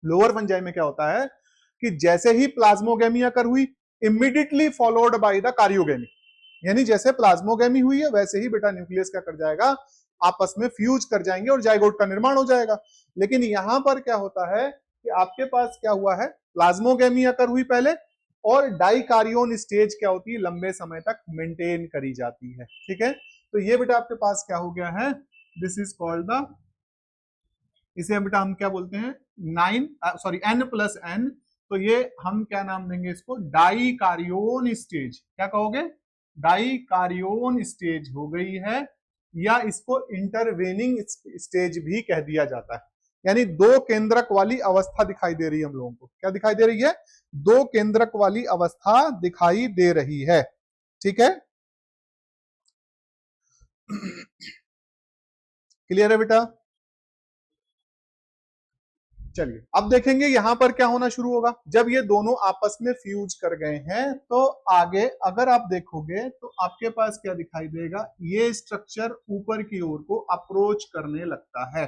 लोअर फंजाई में क्या होता है कि जैसे ही प्लाज्मोगेमी अकर हुई, इमीडिएटली फॉलोड बाय द कार्योगेमी, यानी जैसे प्लाज्मोगेमी हुई है वैसे ही बेटा न्यूक्लियस क्या कर जाएगा, आपस में फ्यूज कर जाएंगे और जाइगोट का निर्माण हो जाएगा। लेकिन यहां पर क्या होता है कि आपके पास क्या हुआ है, प्लाज्मोगेमी अकर हुई पहले, और डाइकारियोन स्टेज क्या होती है, लंबे समय तक मेंटेन करी जाती है, ठीक है। तो ये बेटा आपके पास क्या हो गया है, दिस इज कॉल्ड द, इसे बेटा हम क्या बोलते हैं, एन प्लस एन। तो ये हम क्या नाम देंगे इसको, डाइकारियोन स्टेज, क्या कहोगे, डाइकारियोन स्टेज हो गई है, या इसको इंटरवेनिंग स्टेज भी कह दिया जाता है। यानी दो केंद्रक वाली अवस्था दिखाई दे रही है हम लोगों को, क्या दिखाई दे रही है, दो केंद्रक वाली अवस्था दिखाई दे रही है, ठीक है। क्लियर है बेटा। चलिए अब देखेंगे यहां पर क्या होना शुरू होगा, जब ये दोनों आपस में फ्यूज कर गए हैं तो आगे अगर आप देखोगे तो आपके पास क्या दिखाई देगा, ये स्ट्रक्चर ऊपर की ओर को अप्रोच करने लगता है,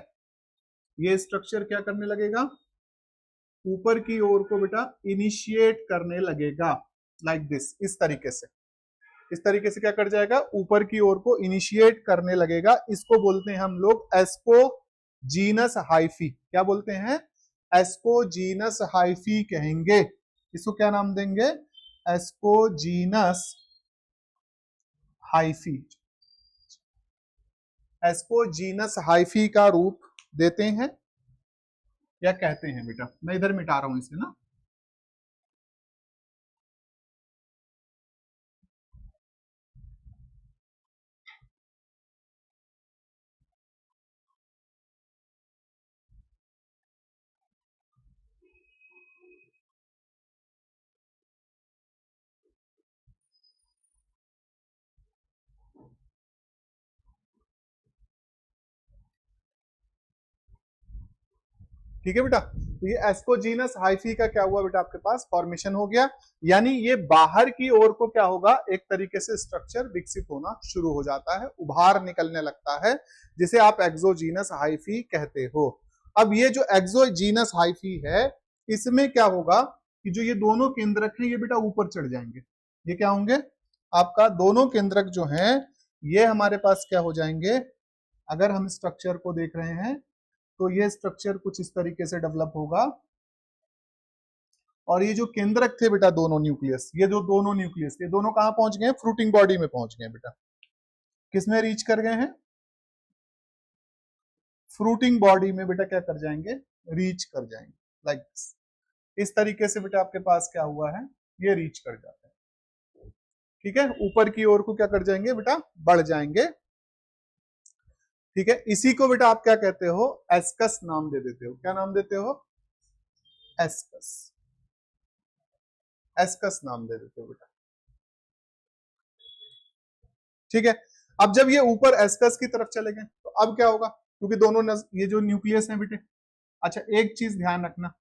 ये स्ट्रक्चर क्या करने लगेगा, ऊपर की ओर को बेटा इनिशिएट करने लगेगा, लाइक दिस, इस तरीके से, इस तरीके से क्या कर जाएगा, ऊपर की ओर को इनिशिएट करने लगेगा। इसको बोलते हैं हम लोग एस्पोजीनस हाइफी, क्या बोलते हैं, एस्पोजीनस हाइफी कहेंगे, इसको क्या नाम देंगे, एस्पोजीनस हाइफी, एस्पोजीनस हाइफी का रूप देते हैं या कहते हैं बेटा। मैं इधर मिटा रहा हूं इसे ना, ठीक है बेटा। तो ये एस्पोजीनस हाइफी का क्या हुआ बेटा, आपके पास फॉर्मेशन हो गया, यानी ये बाहर की ओर को क्या होगा, एक तरीके से स्ट्रक्चर विकसित होना शुरू हो जाता है, उभार निकलने लगता है, जिसे आप एक्सोजीनस हाइफी कहते हो। अब ये जो एक्सोजीनस हाइफी है, इसमें क्या होगा कि जो ये दोनों केंद्रक हैं ये बेटा ऊपर चढ़ जाएंगे, ये क्या होंगे, आपका दोनों केंद्रक जो हैं ये हमारे पास क्या हो जाएंगे, अगर हम स्ट्रक्चर को देख रहे हैं तो ये स्ट्रक्चर कुछ इस तरीके से डेवलप होगा, और ये जो केंद्रक थे बेटा दोनों न्यूक्लियस, ये जो दोनों न्यूक्लियस, ये दोनों कहां पहुंच गए, फ्रूटिंग बॉडी में पहुंच गए बेटा, किसमें रीच कर गए हैं, फ्रूटिंग बॉडी में बेटा क्या कर जाएंगे, रीच कर जाएंगे, लाइक इस तरीके से बेटा आपके पास क्या हुआ है, ये रीच कर जाते हैं, ठीक है, ऊपर की ओर को क्या कर जाएंगे बेटा, बढ़ जाएंगे, ठीक है। इसी को बेटा आप क्या कहते हो, एस्कस नाम दे देते हो, क्या नाम देते हो, एस्कस, एस्कस नाम दे देते हो बेटा, ठीक है। अब जब ये ऊपर एस्कस की तरफ चले गए तो अब क्या होगा, क्योंकि दोनों ये जो न्यूक्लियस है बेटे, अच्छा एक चीज ध्यान रखना,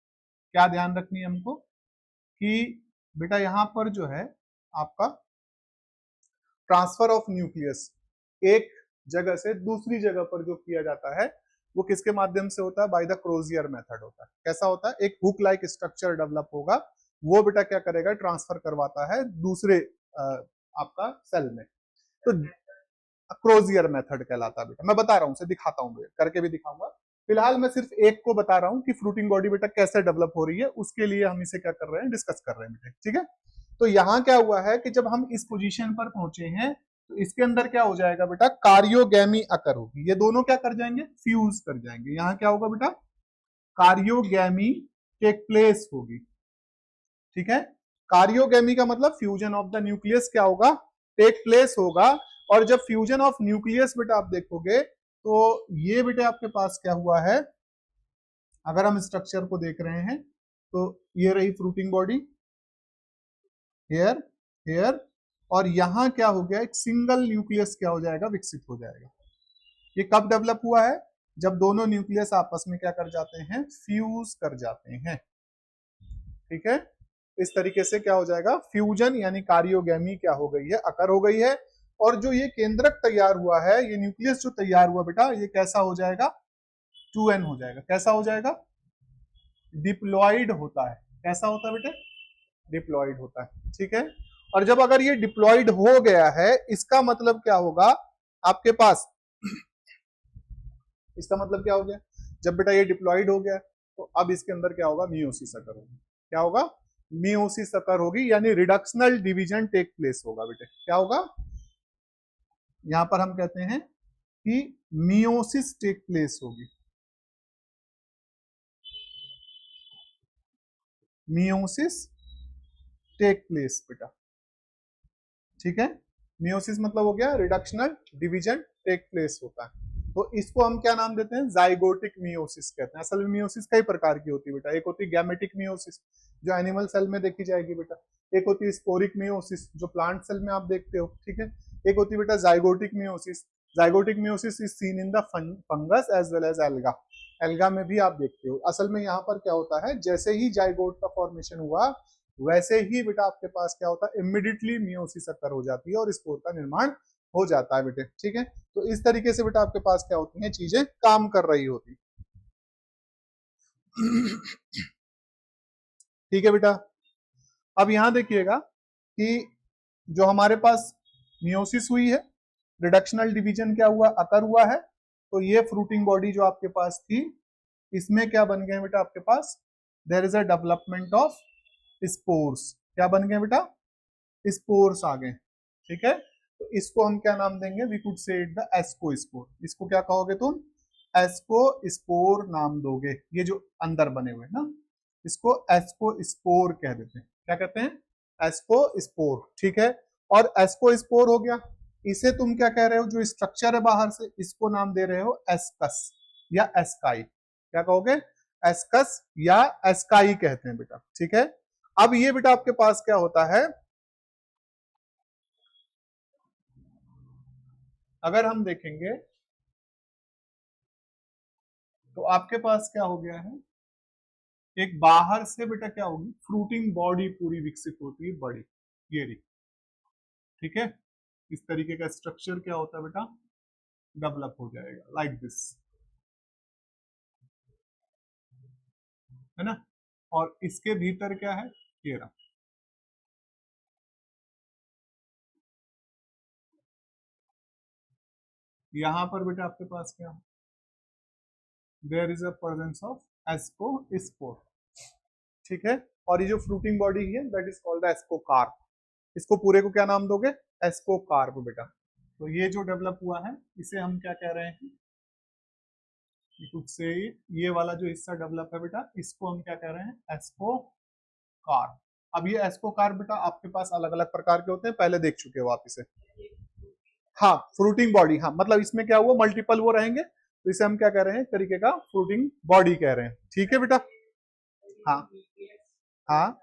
क्या ध्यान रखनी है हमको, कि बेटा यहां पर जो है आपका ट्रांसफर ऑफ न्यूक्लियस एक जगह से दूसरी जगह पर जो किया जाता है वो किसके माध्यम से होता है, बाय द क्रोजियर मेथड होता है। कैसा होता है, एक हुक लाइक स्ट्रक्चर डेवलप होगा, वो बेटा क्या करेगा, ट्रांसफर करवाता है दूसरे आपका सेल में, तो क्रोजियर मेथड कहलाता है बेटा। मैं बता रहा हूं, उसे दिखाता हूं, करके भी दिखाऊंगा, फिलहाल मैं सिर्फ एक को बता रहा हूं कि फ्रूटिंग बॉडी बेटा कैसे डेवलप हो रही है, उसके लिए हम इसे क्या कर रहे हैं, डिस्कस कर रहे हैं बेटे, ठीक है। तो यहां क्या हुआ है कि जब हम इस पोजीशन पर पहुंचे हैं तो इसके अंदर क्या हो जाएगा बेटा, कार्योगैमी अकर होगी, ये दोनों क्या कर जाएंगे, फ्यूज कर जाएंगे, यहां क्या होगा बेटा, कार्योगैमी टेक प्लेस होगी, ठीक है। कार्योगैमी का मतलब फ्यूजन ऑफ द न्यूक्लियस क्या होगा, टेक प्लेस होगा, और जब फ्यूजन ऑफ न्यूक्लियस बेटा आप देखोगे तो ये बेटा आपके पास क्या हुआ है, अगर हम स्ट्रक्चर को देख रहे हैं तो ये रही फ्रूटिंग बॉडी, हेयर, हेयर, और यहां क्या हो गया, एक सिंगल न्यूक्लियस क्या हो जाएगा, विकसित हो जाएगा। ये कब डेवलप हुआ है, जब दोनों न्यूक्लियस आपस में क्या कर जाते हैं, फ्यूज कर जाते हैं। ठीक है, इस तरीके से क्या हो जाएगा, फ्यूजन यानी कार्योगेमी क्या हो गई है, अकर हो गई है। और जो ये केंद्रक तैयार हुआ है, ये न्यूक्लियस जो तैयार हुआ बेटा, ये कैसा हो जाएगा, 2n हो जाएगा। कैसा हो जाएगा, डिप्लॉइड होता है। कैसा होता है बेटे, डिप्लॉइड होता है। ठीक है, और जब अगर ये डिप्लॉइड हो गया है, इसका मतलब क्या होगा आपके पास, इसका मतलब क्या हो गया, जब बेटा ये डिप्लॉइड हो गया तो अब इसके अंदर क्या होगा, मियोसिस अकर होगी। क्या होगा, मियोसिस अकर होगी, यानी रिडक्शनल डिवीजन टेक प्लेस होगा बेटे। क्या होगा, यहां पर हम कहते हैं कि मियोसिस टेक प्लेस होगी, मियोसिस टेक प्लेस बेटा। ठीक है, मियोसिस मतलब हो गया रिडक्शनल डिवीजन टेक प्लेस होता है। तो इसको हम क्या नाम देते हैं, जाइगोटिक मियोसिस कहते हैं। असल में मियोसिस कई प्रकार की होती है बेटा, एक होती है गैमेटिक मियोसिस जो एनिमल सेल में देखी जाएगी बेटा, एक होती है स्पोरिक मियोसिस जो प्लांट सेल में आप देखते हो। ठीक है, एक होती है बेटा zygotic meiosis. Zygotic meiosis is seen in the fungus as well as alga, alga में भी आप देखते हो। असल में यहाँ पर क्या होता है, जैसे ही जाइगोट का फॉर्मेशन हुआ वैसे ही बेटा आपके पास क्या होता है, इमिडिएटली मियोसिस अकर हो जाती है और स्पोर का निर्माण हो जाता है बेटे। ठीक है, तो इस तरीके से बेटा आपके पास क्या होती हैं, चीजें काम कर रही होती। ठीक है बेटा, अब यहां देखिएगा कि जो हमारे पास मियोसिस हुई है, रिडक्शनल डिवीजन क्या हुआ, अकर हुआ है, तो ये फ्रूटिंग बॉडी जो आपके पास थी, इसमें क्या बन गए बेटा आपके पास, there is a development of spores. क्या बन गए बेटा, स्पोर्स आ गए। ठीक है, तो इसको हम क्या नाम देंगे, we could say it the ascospore. इसको क्या कहोगे तुम, एस्को स्पोर नाम दोगे। ये जो अंदर बने हुए ना, इसको एस्को स्पोर कह देते हैं। क्या कहते हैं, एस्को स्पोर। ठीक है, और एस्को स्पोर हो गया, इसे तुम क्या कह रहे हो, जो स्ट्रक्चर है बाहर से, इसको नाम दे रहे हो एस्कस या एस्काई। क्या कहोगे, एस्कस या एस्काई कहते हैं बेटा। ठीक है, अब ये बेटा आपके पास क्या होता है, अगर हम देखेंगे तो आपके पास क्या हो गया है, एक बाहर से बेटा क्या होगी, फ्रूटिंग बॉडी पूरी विकसित होती है, बड़ी, ये रही। ठीक है, इस तरीके का स्ट्रक्चर क्या होता है बेटा, डेवलप हो जाएगा लाइक दिस, है ना। और इसके भीतर क्या है, ये रहा। यहां पर बेटा आपके पास क्या, there is a presence of ascospore. ठीक है, और ये जो फ्रूटिंग बॉडी है दैट इज कॉल्ड एस्कोकार्प। इसको पूरे को क्या नाम दोगे, एस्कोकार्प बेटा। तो ये जो डेवलप हुआ है इसे हम क्या कह रहे हैं, कुछ से ये वाला जो हिस्सा डेवलप है बेटा, इसको हम क्या कह रहे हैं, एस्कोकार्प। अब ये एस्कोकार्प बेटा आपके पास अलग अलग प्रकार के होते हैं, पहले देख चुके हो आप इसे। हाँ, फ्रूटिंग बॉडी, हाँ मतलब इसमें क्या हुआ, मल्टीपल वो रहेंगे, तो इसे हम क्या कह रहे हैं, एक तरीके का फ्रूटिंग बॉडी कह रहे हैं। ठीक है बेटा, हाँ हाँ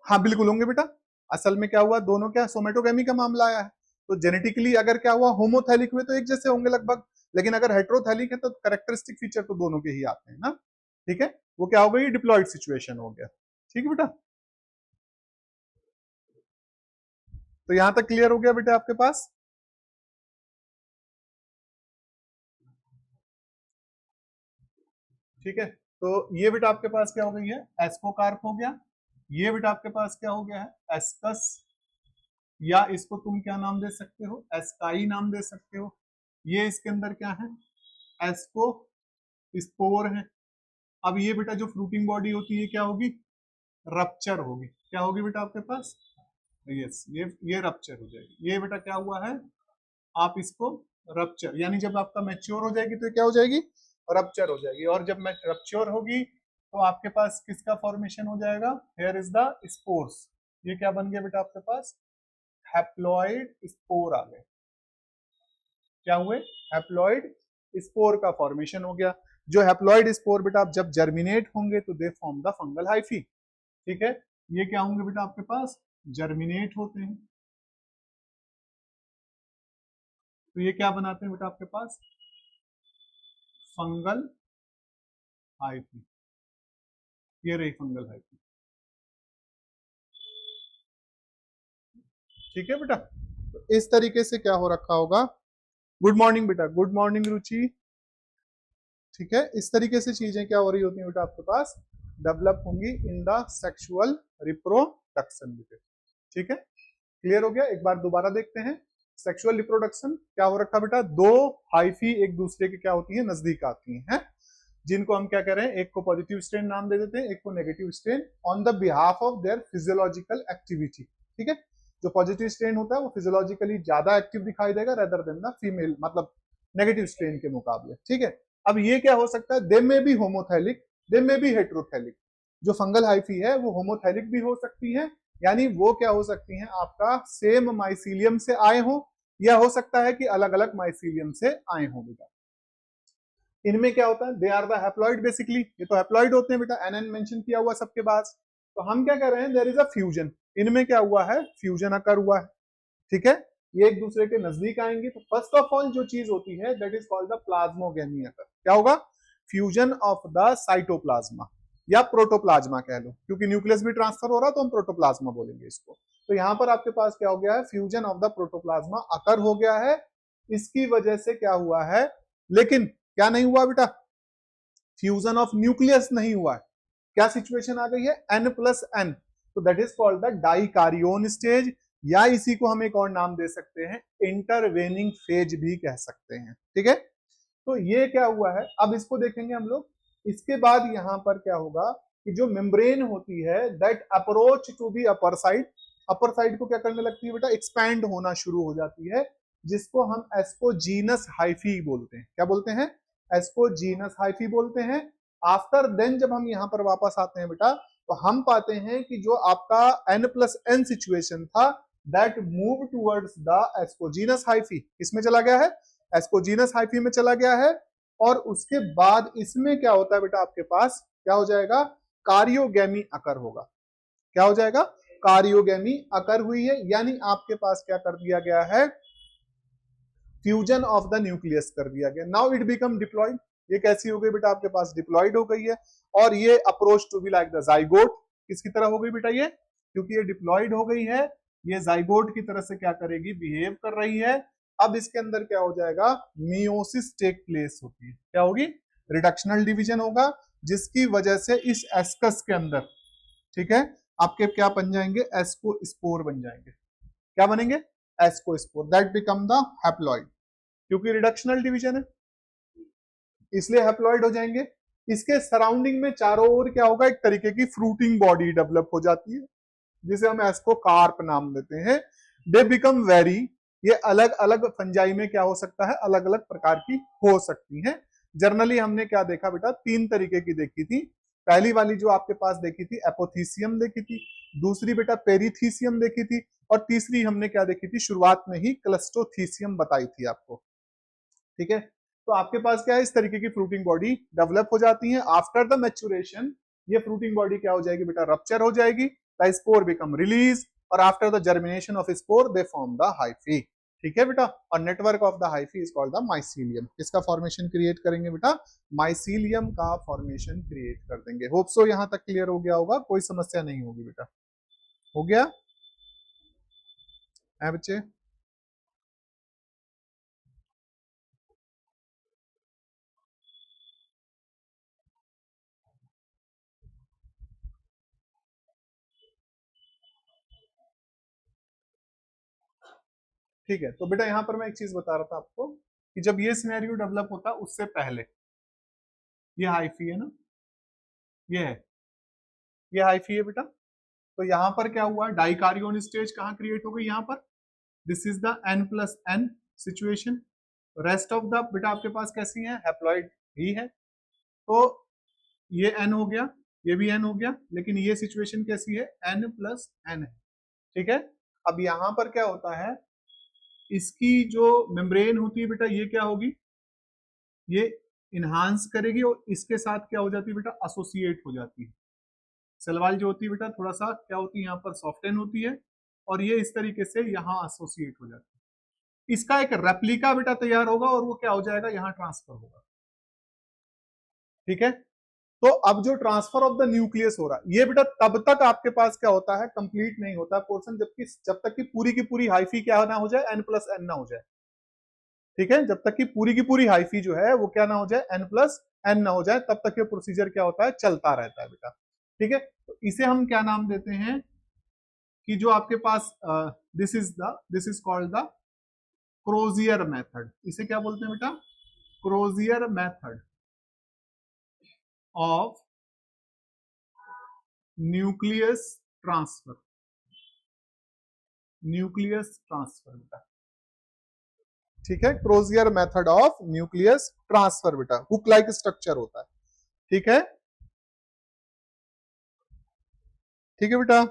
हाँ बिल्कुल होंगे बेटा। असल में क्या हुआ, दोनों क्या सोमेटोगेमी का मामला आया है, तो जेनेटिकली अगर क्या हुआ, होमोथैलिक हुए तो एक जैसे होंगे लगभग, लेकिन अगर हेट्रोथैलिक है तो करेक्टरिस्टिक फीचर तो दोनों के ही आते हैं ना। ठीक है, वो क्या हो गई, डिप्लॉइड सिचुएशन हो गया। ठीक है बेटा, तो यहां तक क्लियर हो गया बेटा आपके पास। ठीक है, तो ये बेटा आपके पास क्या हो गई है, एस्कोकार्प हो गया। ये बेटा आपके पास क्या हो गया है, एस्कस, या इसको तुम क्या नाम दे सकते हो, एस्काई नाम दे सकते हो। ये इसके अंदर क्या है, एस्को स्पोर है। अब ये बेटा जो फ्रूटिंग बॉडी होती है क्या होगी, रप्चर होगी। क्या होगी बेटा आपके पास, यस, ये रप्चर हो जाएगी। ये बेटा क्या हुआ है, आप इसको रप्चर, यानी जब आपका मैच्योर हो जाएगी तो क्या हो जाएगी, रप्चर हो जाएगी। और जब रप्चर होगी तो आपके पास किसका फॉर्मेशन हो जाएगा, हेयर इज द स्पोर्स। ये क्या बन गया बेटा आपके पास, हैप्लॉइड स्पोर आ गए। क्या हुए, हैप्लॉइड स्पोर का फॉर्मेशन हो गया। जो हैप्लॉइड स्पोर बेटा आप जब जर्मिनेट होंगे तो they form the fungal hyphae. ठीक है, ये क्या होंगे बेटा आपके पास, जर्मिनेट होते हैं, तो ये क्या बनाते हैं बेटा आपके पास, फंगल हाइफी। ये रही फंगल हाइफी। ठीक है बेटा, तो इस तरीके से क्या हो रखा होगा। गुड मॉर्निंग बेटा, गुड मॉर्निंग रुचि। ठीक है, इस तरीके से चीजें क्या हो रही होती हैं बेटा आपके पास, डेवलप होंगी इन द सेक्सुअल रिप्रोडक्शन बेटे। ठीक है, क्लियर हो गया। एक बार दोबारा देखते हैं। सेक्सुअल रिप्रोडक्शन क्या हो रखा बेटा, दो हाइफी एक दूसरे के क्या होती है, नजदीक आती हैं, जिनको हम क्या कह रहे हैं, एक को पॉजिटिव स्ट्रेन नाम दे देते हैं, एक को negative strain, on the behalf of their physiological activity. ठीक है, जो पॉजिटिव स्ट्रेन होता है वो फिजियोलॉजिकली ज्यादा एक्टिव दिखाई देगा रेदर देन द फीमेल, मतलब नेगेटिव स्ट्रेन के मुकाबले। ठीक है, अब ये क्या हो सकता है, दे में भी होमोथैलिक, दे में भी हेट्रोथैलिक। जो फंगल हाइफी है वो होमोथैलिक भी हो सकती है, यानी वो क्या हो सकती हैं, आपका सेम माइसीलियम से आए हो, या हो सकता है कि अलग अलग माइसीलियम से आए हो बेटा। इनमें क्या होता है, they are the haploid basically, ये तो हैप्लॉइड होते हैं बेटा, एनएन मेंशन किया हुआ सबके पास। तो हम क्या कर रहे हैं, देयर इज अ फ्यूजन, इनमें क्या हुआ है, फ्यूजन अकर हुआ है। ठीक है, ये एक दूसरे के नजदीक आएंगे, तो फर्स्ट ऑफ ऑल जो चीज होती है that is called the plasmogamy occur. क्या होगा, फ्यूजन ऑफ द साइटोप्लाज्मा या प्रोटोप्लाज्मा कह लो, क्योंकि न्यूक्लियस भी ट्रांसफर हो रहा है तो हम प्रोटोप्लाज्मा बोलेंगे इसको। तो यहां पर आपके पास क्या हो गया है, फ्यूजन ऑफ द प्रोटोप्लाज्मा अकर हो गया है, इसकी वजह से क्या हुआ है, लेकिन क्या नहीं हुआ बेटा, फ्यूजन ऑफ न्यूक्लियस नहीं हुआ है। क्या सिचुएशन आ गई है, n+n, तो that is called the dikaryon stage, या इसी को हम एक और नाम दे सकते हैं, इंटरवेनिंग फेज भी कह सकते हैं। ठीक है, तो ये क्या हुआ है, अब इसको देखेंगे हम लोग। इसके बाद यहां पर क्या होगा कि जो मेम्ब्रेन होती है that approach to the upper side, upper side को क्या करने लगती है बेटा, एक्सपैंड होना शुरू हो जाती है, जिसको हम एस्कोजीनस हाइफी बोलते हैं। क्या बोलते हैं, एस्कोजीनस हाइफी बोलते हैं। आफ्टर देन जब हम यहां पर वापस आते हैं बेटा, तो हम पाते हैं कि जो आपका n+n सिचुएशन था that move towards the ascogenous hyphae, किसमें चला गया है, एस्कोजीनस हाइफी में चला गया है। और उसके बाद इसमें क्या होता है बेटा, आपके पास क्या हो जाएगा, कारियोगेमी अकर होगा। क्या हो जाएगा, कारियोगेमी अकर हुई है, यानी आपके पास क्या कर दिया गया है, फ्यूजन ऑफ द न्यूक्लियस कर दिया गया। नाउ इट बिकम डिप्लॉयड, ये कैसी हो गई बेटा, आपके पास डिप्लॉयड हो गई है, और ये approach to be like the zygote, किसकी तरह हो गई बेटा ये, क्योंकि ये डिप्लॉयड हो गई है, ये जाइगोट की तरह से क्या करेगी, बिहेव कर रही है। अब इसके अंदर क्या हो जाएगा, मियोसिस टेक प्लेस होती है, क्या होगी, रिडक्शनल डिवीजन होगा, जिसकी वजह से इस एस्कस के अंदर, ठीक है, आपके क्या बन जाएंगे, एस्को स्पोर बन जाएंगे। क्या बनेंगे, ascospore, that become the haploid, क्योंकि रिडक्शनल डिवीजन है इसलिए हैप्लॉइड हो जाएंगे। इसके सराउंडिंग में चारों ओर क्या होगा, एक तरीके की फ्रूटिंग बॉडी डेवलप हो जाती है, जिसे हम एस्को कार्प नाम देते हैं। दे बिकम वेरी, ये अलग अलग फंजाई में क्या हो सकता है, अलग अलग प्रकार की हो सकती हैं। जर्नली हमने क्या देखा बेटा, तीन तरीके की देखी थी। पहली वाली जो आपके पास देखी थी, एपोथीसियम देखी थी, दूसरी बेटा पेरीथीसियम देखी थी, और तीसरी हमने क्या देखी थी, शुरुआत में ही क्लस्टोथीसियम बताई थी आपको। ठीक है, तो आपके पास क्या है, इस तरीके की फ्रूटिंग बॉडी डेवलप हो जाती है। आफ्टर द मैच्योरेशन ये फ्रूटिंग बॉडी क्या हो जाएगी बेटा, रप्चर हो जाएगी, द स्पोर बिकम रिलीज, और after the germination of spore they form the hyphae. ठीक है बेटा, और network of the hyphae is called the mycelium. किसका फॉर्मेशन क्रिएट करेंगे बेटा, माइसीलियम का फॉर्मेशन क्रिएट कर देंगे। होप सो यहां तक क्लियर हो गया होगा, कोई समस्या नहीं होगी बेटा। हो गया है बच्चे, ठीक है। तो बेटा यहाँ पर मैं एक चीज बता रहा था आपको कि जब ये सिनेरियो डेवलप होता उससे पहले, ये हाइफी है ना, ये है, ये हाइफी है बेटा। तो यहाँ पर क्या हुआ, डाइकारियोन स्टेज कहाँ क्रिएट हो गई, यहाँ पर, this is the n+n situation. Rest of the बेटा आपके पास कैसी है, हैप्लॉइड ही है, तो ये n हो गया, ये भी n हो गया, लेकिन ये सिचुएशन कैसी है, n+n है। ठीक है, अब यहाँ पर क्या होता है, इसकी जो मेम्ब्रेन होती है बेटा, ये क्या होगी, ये इन्हांस करेगी और इसके साथ क्या हो जाती है बेटा, एसोसिएट हो जाती है। सेल वॉल जो होती है बेटा थोड़ा सा क्या होती है, यहाँ पर सॉफ्टन होती है और ये इस तरीके से यहाँ एसोसिएट हो जाती है। इसका एक रेप्लिका बेटा तैयार होगा और वो क्या हो जाएगा, यहाँ ट्रांसफर होगा। ठीक है, तो अब जो ट्रांसफर ऑफ द न्यूक्लियस हो रहा है ये बेटा तब तक आपके पास क्या होता है, कंप्लीट नहीं होता पोर्शन, जब तक की पूरी हाइफी क्या ना हो जाए, n+n ना हो जाए। ठीक है, जब तक की पूरी हाइफी जो है वो क्या ना हो जाए, n+n ना हो जाए, तब तक ये प्रोसीजर क्या होता है, चलता रहता है बेटा। ठीक है, तो इसे हम क्या नाम देते हैं कि जो आपके पास this is called the crozier method. इसे क्या बोलते हैं बेटा, crozier method of nucleus transfer. Nucleus transfer बेटा, ठीक है, crozier method of nucleus transfer बेटा, हुक लाइक स्ट्रक्चर होता है। ठीक है, ठीक है बेटा,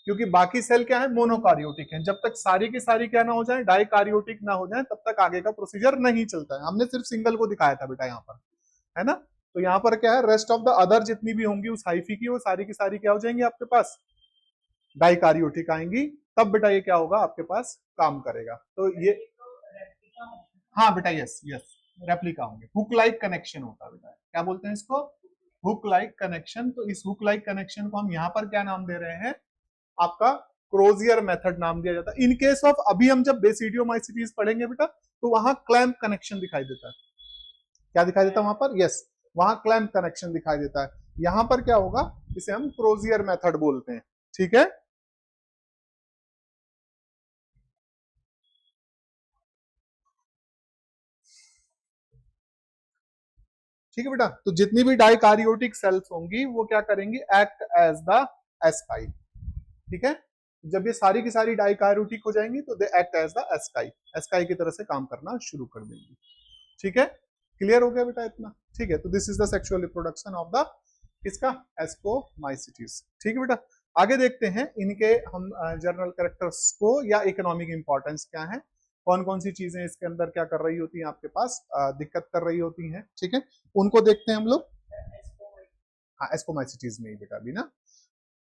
क्योंकि बाकी सेल क्या है, मोनोकारियोटिक है, जब तक सारी की सारी क्या ना हो जाए, डाइकारियोटिक ना हो जाए, तब तक आगे का प्रोसीजर नहीं चलता है। हमने सिर्फ सिंगल को दिखाया था बेटा यहाँ पर, है ना। तो यहाँ पर क्या है, रेस्ट ऑफ द अदर जितनी भी होंगी उस हाइफी की, वो सारी की सारी क्या हो जाएंगी आपके पास, डाइकारियोटिक आएंगी, तब बेटा ये क्या होगा आपके पास काम करेगा। तो ये, हाँ बेटा, यस यस, रेप्लिका होंगे, हुक लाइक कनेक्शन होता है बेटा, क्या बोलते हैं इसको, हुक लाइक कनेक्शन। तो इस हुक लाइक कनेक्शन को हम यहाँ पर क्या नाम दे रहे हैं, आपका क्रोजियर मेथड नाम दिया जाता है। इन केस ऑफ अभी हम जब बेसिडियोमाइसिटीज पढ़ेंगे बेटा, तो वहां क्लैंप कनेक्शन दिखाई देता है, क्या दिखाई देता है वहां पर, यस, वहां क्लैंप कनेक्शन दिखाई देता है। यहां पर क्या होगा, इसे हम क्रोजियर मेथड बोलते हैं। ठीक है, ठीक है बेटा, तो जितनी भी डाइकारियोटिक सेल्स होंगी वो क्या करेंगी, एक्ट एज द एस्काई। ठीक है, जब ये सारी की सारी डाइकारियोटिक हो जाएंगी तो they act as the asci, asci की तरह से काम करना शुरू कर देंगी। ठीक है, क्लियर हो गया बेटा इतना। ठीक है, तो this is the sexual reproduction of the किसका, एस्कोमाइसिटीज। ठीक है बेटा, आगे देखते हैं इनके हम जनरल कैरेक्टर्स को या इकोनॉमिक इंपॉर्टेंस क्या है, कौन कौन सी चीजें इसके अंदर क्या कर रही होती हैं आपके पास, दिक्कत कर रही होती हैं। ठीक है, उनको देखते हैं हम लोग। हाँ, एस्कोमाइसिटीज में ही बेटा अभी ना,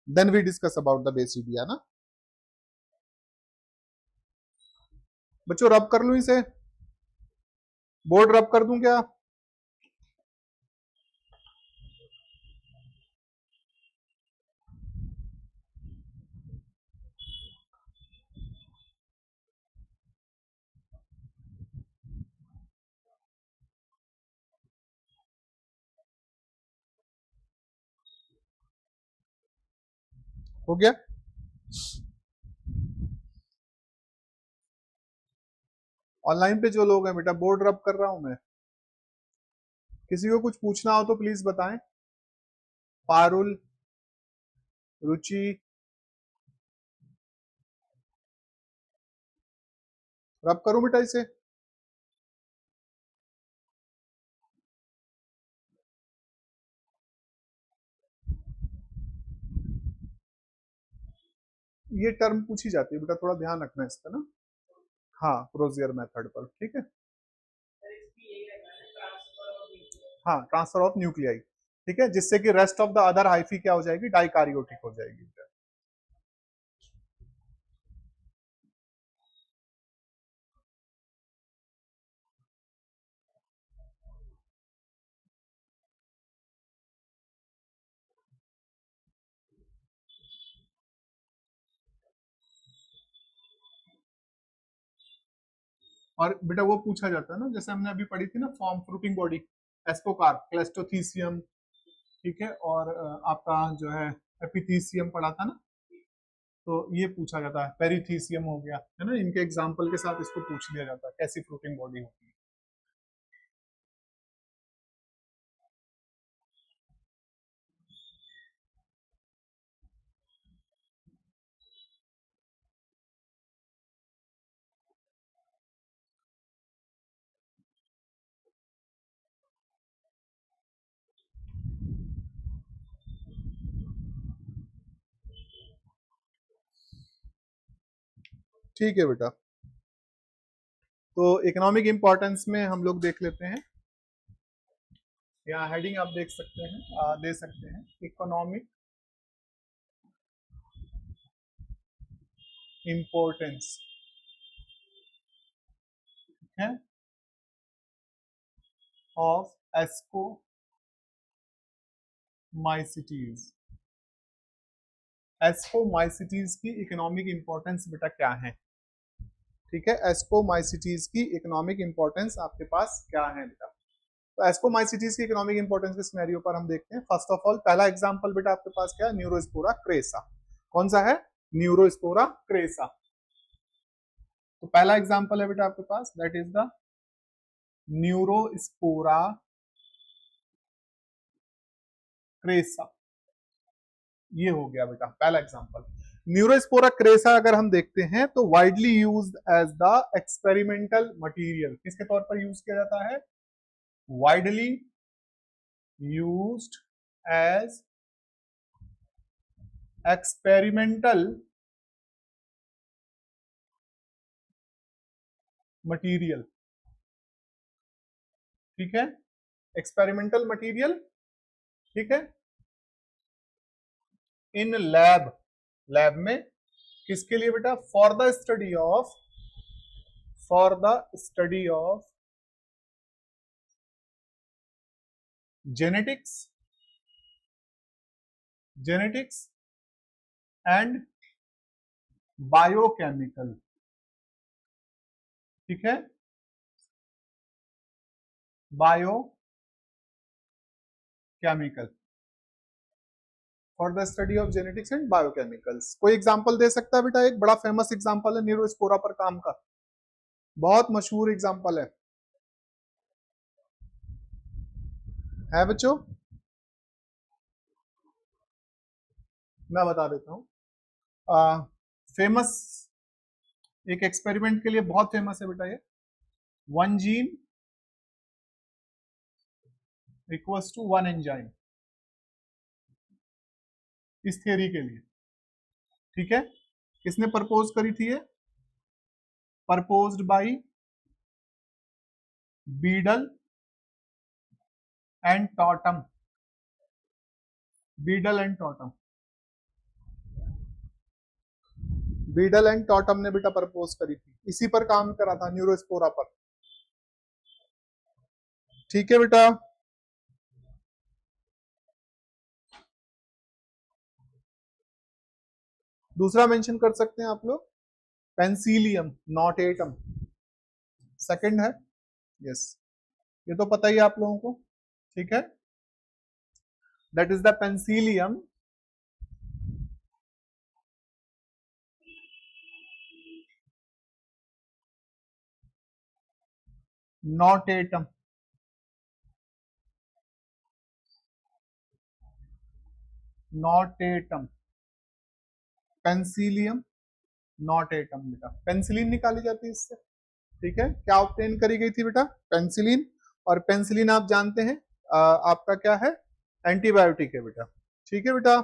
then we discuss about the basidia ना। बच्चों रब कर लूं इसे, बोर्ड रब कर दूं क्या, हो गया। ऑनलाइन पे जो लोग हैं बेटा, बोर्ड रब कर रहा हूं मैं, किसी को कुछ पूछना हो तो प्लीज बताएं। पारुल, रुचि, रब करूं बेटा इसे, ये टर्म पूछी जाती है बेटा, थोड़ा ध्यान रखना इसका ना। हाँ, क्रोजियर मेथड पर, ठीक है। हाँ, ट्रांसफर ऑफ न्यूक्लियाई, ठीक है, जिससे कि rest of the other hyphae क्या हो जाएगी, डाइकारियोटिक हो जाएगी। और बेटा वो पूछा जाता है ना, जैसे हमने अभी पढ़ी थी ना, फॉर्म फ्रूटिंग बॉडी, एस्पोकार, क्लेस्टोथीसियम, ठीक है, और आपका जो है एपिथीसियम पढ़ा था ना, तो ये पूछा जाता है, पेरिथीसियम हो गया, है ना, इनके एग्जाम्पल के साथ इसको पूछ लिया जाता है कैसी फ्रूटिंग बॉडी होती है। ठीक है बेटा, तो इकोनॉमिक इंपॉर्टेंस में हम लोग देख लेते हैं, यहाँ हेडिंग आप देख सकते हैं, दे सकते हैं इकोनॉमिक इंपॉर्टेंस है ऑफ एस्को माइसिटीज। एस्कोमाइसिटीज की इकोनॉमिक इंपॉर्टेंस बेटा क्या है, ठीक है, एस्कोमाइसिटीज की इकोनॉमिक इंपॉर्टेंस आपके पास क्या है बेटा। तो एस्कोमाइसिटीज की इकोनॉमिक इंपॉर्टेंस के सिनेरियो पर हम देखते हैं। फर्स्ट ऑफ ऑल पहला एग्जांपल बेटा आपके पास क्या है, न्यूरोस्पोरा क्रेसा। कौन सा है, न्यूरोस्पोरा क्रेसा। तो पहला एग्जांपल है बेटा आपके पास, that is the Neurospora crassa. ये हो गया बेटा पहला एग्जांपल। न्यूरोस्पोरा क्रेसा अगर हम देखते हैं तो widely used as the experimental material, किसके तौर पर यूज किया जाता है, widely used as experimental material, ठीक है, एक्सपेरिमेंटल मटेरियल, ठीक है, इन लैब, लैब में किसके लिए बेटा, for the study of, for the study of genetics, genetics and biochemical, ठीक है, biochemical, for the study of genetics and biochemicals. कोई एग्जांपल दे सकता है बेटा, एक बड़ा फेमस एग्जांपल है न्यूरोस्पोरा पर काम का, बहुत मशहूर एग्जांपल है बच्चों, मैं बता देता हूं। फेमस, एक एक्सपेरिमेंट के लिए बहुत फेमस है बेटा ये, 1 जीन इक्वल्स टू 1 एंजाइम, इस थियरी के लिए, ठीक है। किसने प्रपोज करी थी ये, proposed by Beadle and Tatum, Beadle and Tatum, Beadle and Tatum ने बेटा प्रपोज करी थी, इसी पर काम करा था, न्यूरोस्पोरा पर, ठीक है बेटा। दूसरा मेंशन कर सकते हैं आप लोग, पेंसिलियम नॉट एटम, सेकंड है, यस, ये तो पता ही है आप लोगों को, ठीक है, that is the penicillium not atom, not atom, penicillium not atom बेटा, पेंसिलिन निकाली जाती है इससे, ठीक है, क्या ऑब्टेन करी गई थी बेटा, पेंसिलिन, और पेंसिलिन आप जानते हैं आपका क्या है, एंटीबायोटिक है बेटा, ठीक है बेटा।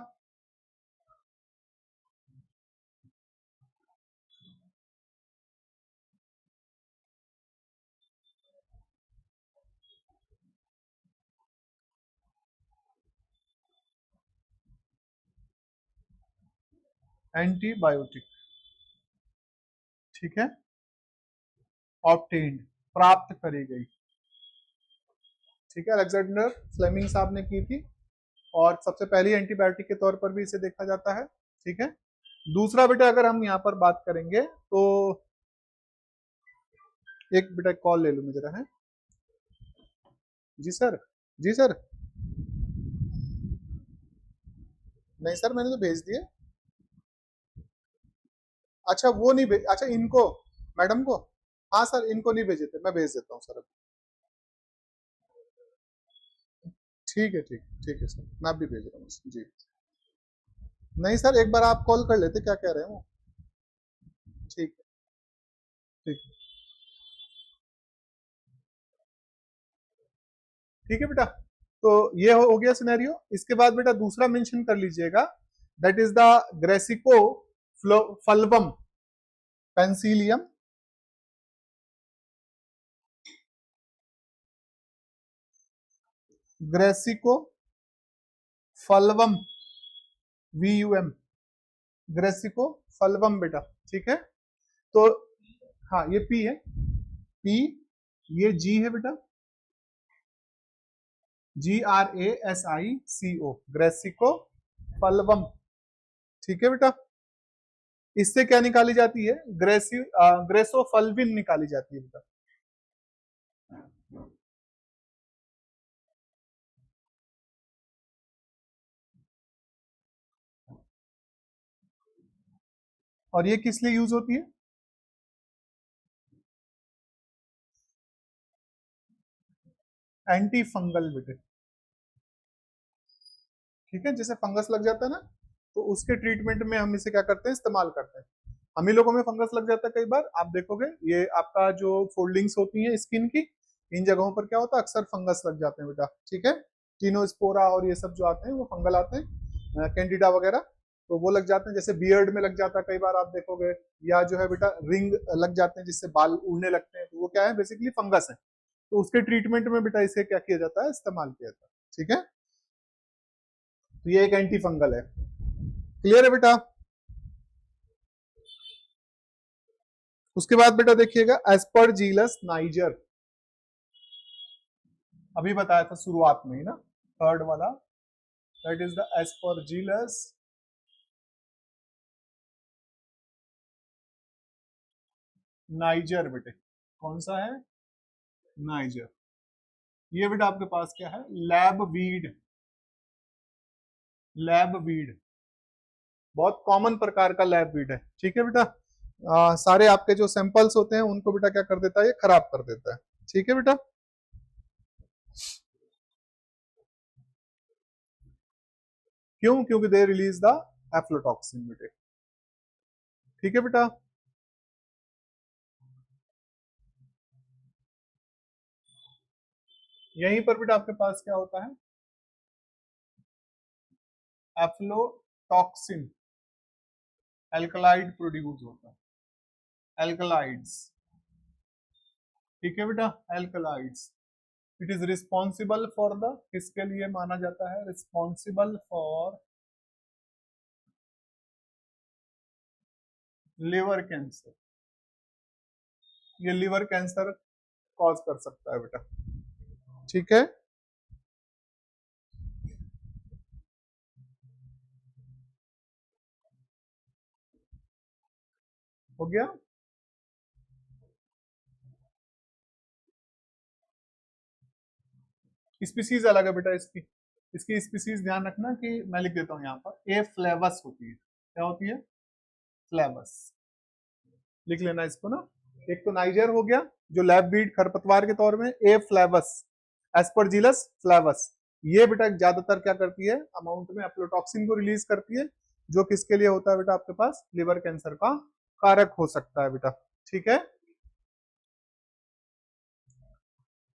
एंटीबायोटिक, ठीक है, ऑब्टेन्ड, प्राप्त करी गई, ठीक है, अलेक्जेंडर फ्लेमिंग साहब ने की थी, और सबसे पहली एंटीबायोटिक के तौर पर भी इसे देखा जाता है, ठीक है। दूसरा बेटा अगर हम यहाँ पर बात करेंगे तो, एक बेटा कॉल ले लूं मैं जरा, है, जी सर, जी सर, नहीं सर मैंने तो भेज दिए, अच्छा वो नहीं भेज, अच्छा इनको, मैडम को, हाँ सर इनको नहीं भेजे थे, मैं भेज देता हूँ सर, ठीक है, ठीक, ठीक है सर, मैं भी भेज रहा हूँ जी। नहीं सर एक बार आप कॉल कर लेते, क्या कह रहे हैं वो, ठीक है, ठीक है, ठीक है बेटा। तो ये हो गया सिनेरियो। इसके बाद बेटा दूसरा मेंशन कर लीजिएगा, that is the griseofulvum penicillium, griseofulvum, VUM, griseofulvum बेटा। ठीक है, तो हाँ ये पी है, पी, ये जी है बेटा, GRASICO, ग्रेसिको फल्वम। ठीक है बेटा, इससे क्या निकाली जाती है, ग्रेसोफल्विन निकाली जाती है बेटा। और ये किस लिए यूज होती है, एंटी फंगल बेटे। ठीक है, जैसे फंगस लग जाता है ना, तो उसके ट्रीटमेंट में हम इसे क्या करते हैं, इस्तेमाल करते हैं। हम ही लोगों में फंगस लग जाता है कई बार, आप देखोगे ये आपका जो फोल्डिंग्स होती हैं स्किन की, इन जगहों पर क्या होता है, अक्सर फंगस लग जाते हैं बेटा। ठीक है, टीनोस्पोरा और ये सब जो आते हैं वो फंगल आते हैं, कैंडिडा वगैरह, तो वो लग जाते हैं। जैसे बियर्ड में लग जाता है कई बार, आप देखोगे, या जो है बेटा रिंग लग जाते हैं जिससे बाल उड़ने लगते हैं, तो वो क्या है, बेसिकली फंगस है। तो उसके ट्रीटमेंट में बेटा इसे क्या किया जाता है, इस्तेमाल किया जाता है। ठीक है, तो ये एक एंटी फंगल है। क्लियर है बेटा। उसके बाद बेटा देखिएगा एस्परजीलस नाइजर, अभी बताया था शुरुआत में ही ना, थर्ड वाला, that is the aspergillus niger बेटे। कौन सा है, नाइजर। ये बेटा आपके पास क्या है, लैब वीड, लैब वीड, बहुत कॉमन प्रकार का लैब वीड है। ठीक है बेटा, सारे आपके जो सैंपल्स होते हैं उनको बेटा क्या कर देता है, ये खराब कर देता है। ठीक है बेटा, क्यों, क्योंकि दे रिलीज द एफ्लोटॉक्सिन बेटे। ठीक है बेटा, यहीं पर बेटा आपके पास क्या होता है, एफ्लोटॉक्सिन, एल्कलाइड प्रोड्यूस होता है, एल्कलाइड्स। ठीक है बेटा, alkaloids. It is responsible for the, किसके लिए माना जाता है, रिस्पॉन्सिबल फॉर लिवर कैंसर, ये लिवर कैंसर कॉज कर सकता है बेटा। ठीक है, हो गया। स्पीसीज अलग है बेटा इसकी, इसकी स्पीसीज ध्यान रखना कि मैं लिख देता हूं यहाँ पर, ए फ्लेवस होती है। क्या होती है, फ्लेवस, लिख लेना इसको ना। एक तो नाइजर हो गया जो लैब बीड खरपतवार के तौर में, ए फ्लेवस, एस्परजिलस फ्लेवस, ये बेटा ज्यादातर क्या करती है, अमाउंट में एप्लोटॉक्सिन को रिलीज करती है, जो किसके लिए होता है बेटा, आपके पास लिवर कैंसर का कारक हो सकता है बेटा। ठीक है,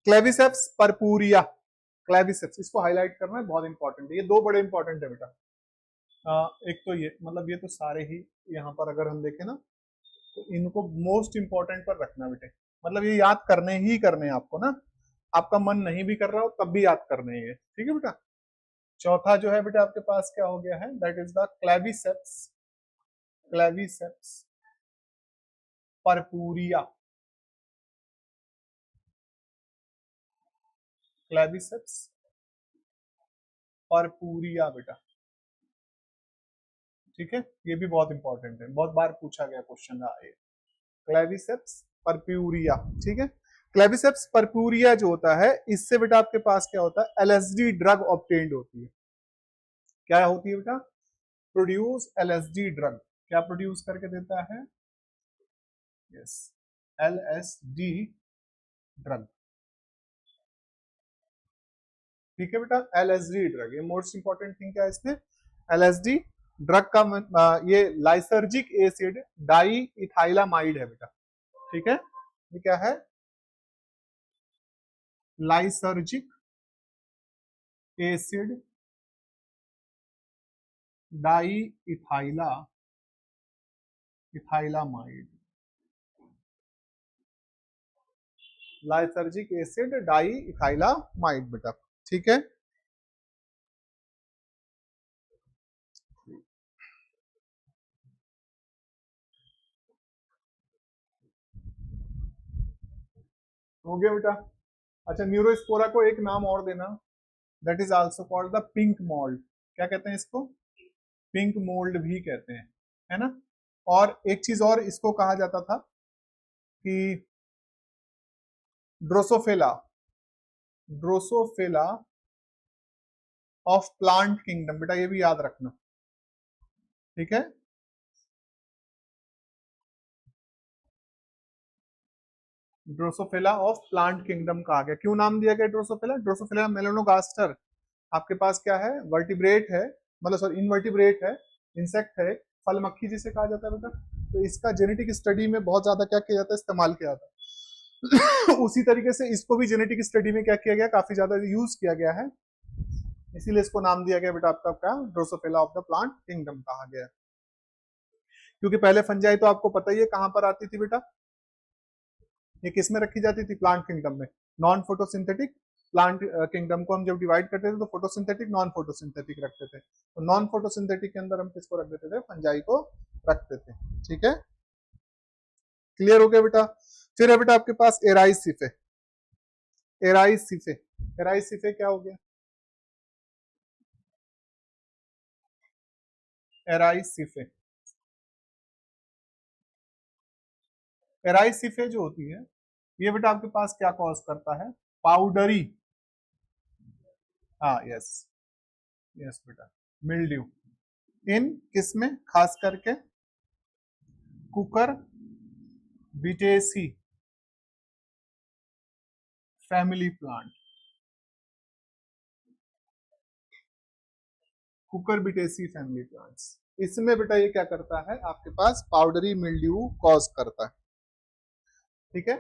क्लेविसेप्स परपूरिया, क्लेविसेप्स, इसको हाईलाइट करना है, बहुत इंपॉर्टेंट है, ये दो बड़े इंपॉर्टेंट है बेटा। एक तो ये, मतलब ये तो सारे ही यहाँ पर अगर हम देखें ना, तो इनको मोस्ट इंपॉर्टेंट पर रखना बेटे, मतलब ये याद करने ही करने हैं आपको ना, आपका मन नहीं भी कर रहा हो तब भी याद करने हैं, ठीक है बेटा। चौथा जो है बेटा आपके पास क्या हो गया है, that is the Claviceps, Claviceps परपूरिया, Claviceps परपूरिया बेटा। ठीक है, ये भी बहुत इंपॉर्टेंट है, बहुत बार पूछा गया क्वेश्चन रहा है, क्लेविसेप्स परप्यूरिया। ठीक है, क्लेविसेप्स परप्यूरिया जो होता है, इससे बेटा आपके पास क्या होता है, LSD ड्रग ऑब्टेन्ड होती है। क्या होती है बेटा, प्रोड्यूस LSD ड्रग, क्या प्रोड्यूस करके देता है, यस, LSD ड्रग। ठीक है बेटा, LSD ड्रग, ये मोस्ट इंपॉर्टेंट थिंग क्या है इसमें, LSD ड्रग का ये लाइसर्जिक एसिड डाई इथाइलामाइड है बेटा। ठीक है, ये क्या है, lysergic acid di ethyl, ethylamide, lysergic acid diethylamide बेटा। ठीक है, हो गया बेटा। अच्छा, न्यूरोस्पोरा को एक नाम और देना, that is also called the pink mould. क्या कहते हैं इसको? पिंक मोल्ड भी कहते हैं, है ना। और एक चीज और इसको कहा जाता था कि Drosophila, Drosophila of plant kingdom, बेटा ये भी याद रखना, ठीक है। ड्रोसोफिला ऑफ प्लांट किंगडम कहा गया। क्यों नाम दिया गया ड्रोसोफिला? ड्रोसोफिला मेलोनोगास्टर आपके पास क्या है? वर्टिब्रेट है, मतलब सॉरी इनवर्टिब्रेट है, इंसेक्ट है, फल मक्खी जिसे कहा जाता है बेटा। तो इसका जेनेटिक स्टडी में बहुत ज्यादा क्या किया जाता है? इस्तेमाल किया जाता है। उसी तरीके से इसको भी जेनेटिक स्टडी में क्या किया गया? काफी ज्यादा यूज किया गया है, इसीलिए इसको नाम दिया गया बेटा आपका क्या? Drosophila of the plant kingdom कहा गया। क्योंकि पहले फंजाई तो आपको पता ही है कहां पर आती थी बेटा, ये किस में रखी जाती थी? प्लांट किंगडम में। नॉन फोटोसिंथेटिक प्लांट किंगडम को हम जब डिवाइड करते थे तो फोटोसिंथेटिक नॉन फोटोसिंथेटिक रखते थे, तो नॉन फोटोसिंथेटिक के अंदर हम किसको रख देते थे? फंजाई को रखते थे, ठीक है। क्लियर हो गया बेटा। फिर है बेटा आपके पास एराइसिफे। एराइसिफे, एराइसिफे क्या हो गया? एराइसिफे, एराइसिफे जो होती है ये बेटा आपके पास क्या कॉज करता है? पाउडरी, हाँ यस, यस बेटा, मिल्ड्यू। इन किसमें? खास करके cucurbitaceae family plant, cucurbitaceae family plants, इसमें बेटा ये क्या करता है? आपके पास पाउडरी मिल्ड्यू कॉज करता है, ठीक है।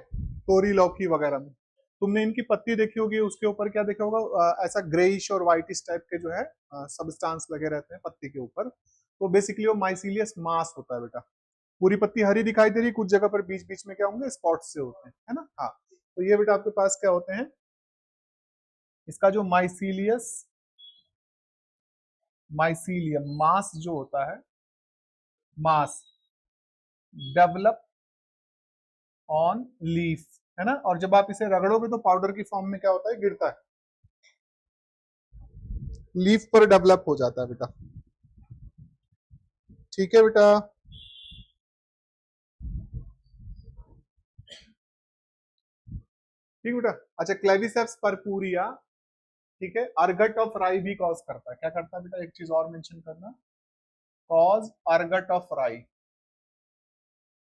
तोरी लौकी वगैरह में तुमने इनकी पत्ती देखी होगी, उसके ऊपर क्या देखा होगा? ऐसा ग्रेइश और व्हाइटिश टाइप के जो है सबस्टांस लगे रहते हैं पत्ती के ऊपर, तो बेसिकली वो माइसीलियस मास होता है बेटा। पूरी पत्ती हरी दिखाई दे रही, कुछ जगह पर बीच बीच में क्या होंगे? स्पॉट्स से होते हैं, है ना। हाँ, तो ये बेटा आपके पास क्या होते हैं? इसका जो माइसीलियस, माइसीलियम मास जो होता है, मास डेवलप ऑन लीफ, है ना। और जब आप इसे रगड़ोगे तो पाउडर की फॉर्म में क्या होता है? गिरता है, लीफ पर डेवलप हो जाता है बेटा, ठीक है बेटा। ठीक बेटा। अच्छा, क्लेविसेप्स परपूरिया, ठीक है, अर्गट ऑफ राई भी कॉज करता है। क्या करता है बेटा? एक चीज और मेंशन करना, कॉज अर्गट ऑफ राई,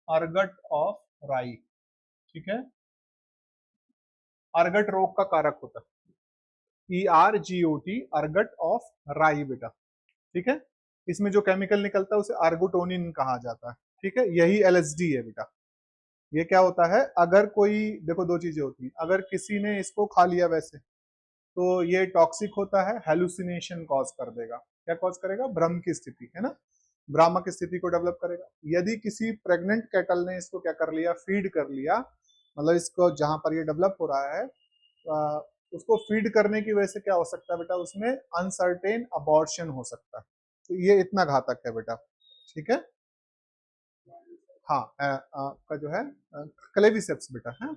अर्गट ऑफ राई, ठीक है। अर्गट रोग का कारक होता है, ERGOT, अर्गट ऑफ राई बेटा, ठीक है। इसमें जो केमिकल निकलता है उसे आर्गोटोनिन कहा जाता है, ठीक है। यही LSD है बेटा। ये क्या होता है? अगर कोई, देखो दो चीजें होती हैं, अगर किसी ने इसको खा लिया वैसे तो ये टॉक्सिक होता है, हेलुसिनेशन कॉज कर देगा। क्या कॉज करेगा? भ्रम की स्थिति, है ना, भ्रामक स्थिति को डेवलप करेगा। यदि किसी प्रेग्नेंट कैटल ने इसको क्या कर लिया? फीड कर लिया, मतलब इसको जहां पर ये डेवलप हो रहा है उसको फीड करने की वजह से क्या हो सकता है बेटा? उसमें अनसर्टेन अबॉर्शन हो सकता है, तो ये इतना घातक है बेटा, ठीक है। हाँ, आपका जो है क्लेविसेप्स बेटा है,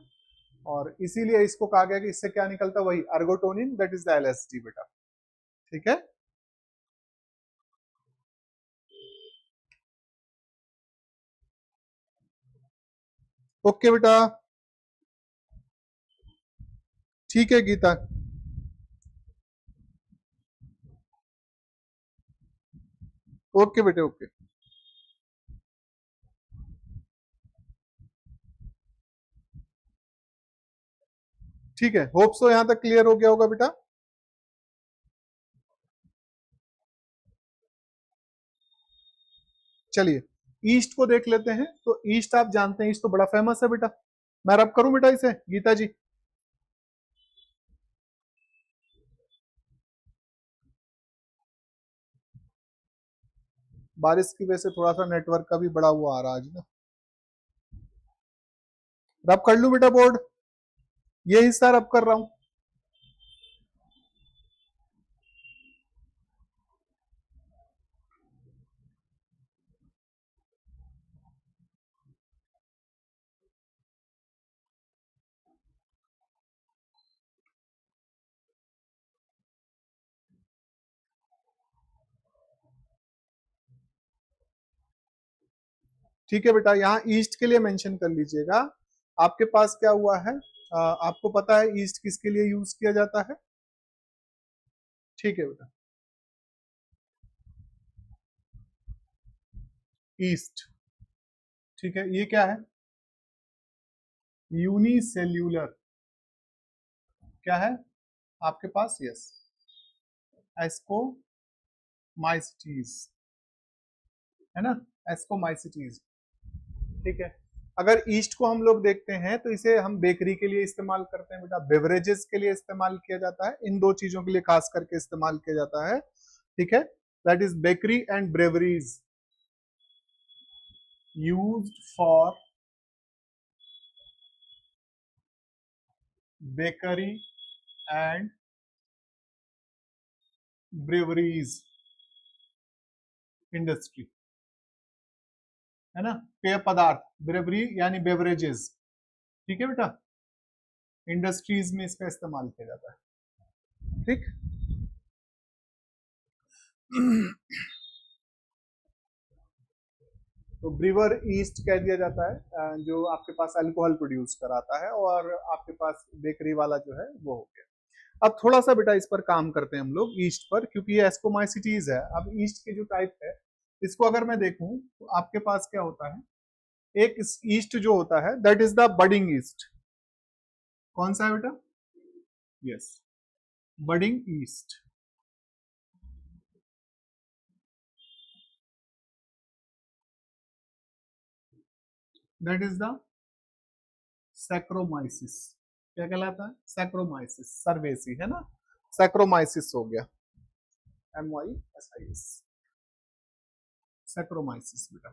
और इसीलिए इसको कहा गया कि इससे क्या निकलता है? वही अर्गोटोनिन, दैट इज द LSD बेटा, ठीक है। ओके बेटा, ठीक है गीता। ओके बेटे, ओके, ठीक है। होप सो यहां तक क्लियर हो गया होगा बेटा। चलिए, ईस्ट को देख लेते हैं। तो ईस्ट आप जानते हैं, ईस्ट तो बड़ा फेमस है बेटा। मैं रब करूं बेटा इसे, गीता जी? बारिश की वजह से थोड़ा सा नेटवर्क का भी बड़ा हुआ आ रहा है आज ना। रब कर लूं बेटा बोर्ड? ये हिस्सा रब कर रहा हूं। ठीक है बेटा, यहाँ ईस्ट के लिए मेंशन कर लीजिएगा। आपके पास क्या हुआ है, आपको पता है ईस्ट किसके लिए यूज किया जाता है? ठीक है बेटा, ईस्ट, ठीक है, ये क्या है? यूनिसेल्यूलर, क्या है आपके पास? यस, एस्कोमाइसिटीज, है ना, एस्कोमाइसिटीज। ठीक है, अगर ईस्ट को हम लोग देखते हैं तो इसे हम बेकरी के लिए इस्तेमाल करते हैं बेटा, बेवरेजेस के लिए इस्तेमाल किया जाता है, इन दो चीजों के लिए खास करके इस्तेमाल किया जाता है। ठीक है, that is bakery and breweries used for bakery and breweries industry, है ना, पेय पदार्थ, ब्रेवरी यानी बेवरेजेस, ठीक है बेटा, इंडस्ट्रीज में इसका इस्तेमाल किया जाता है। ठीक तो ब्रीवर ईस्ट कह दिया जाता है जो आपके पास अल्कोहल प्रोड्यूस कराता है, और आपके पास बेकरी वाला जो है वो हो गया। अब थोड़ा सा बेटा इस पर काम करते हैं हम लोग ईस्ट पर, क्योंकि ये एस्कोमाइसिटीज है। अब ईस्ट के जो टाइप है, इसको अगर मैं देखूं तो आपके पास क्या होता है, एक ईस्ट जो होता है that is the budding east. कौन सा है बेटा? Yes, budding east. That is the saccharomyces. क्या कहलाता है? सैक्रोमाइसिस, सर्वेसी, है ना, सैक्रोमाइसिस हो गया, MYSIS, सैक्रोमाइसिस बेटा,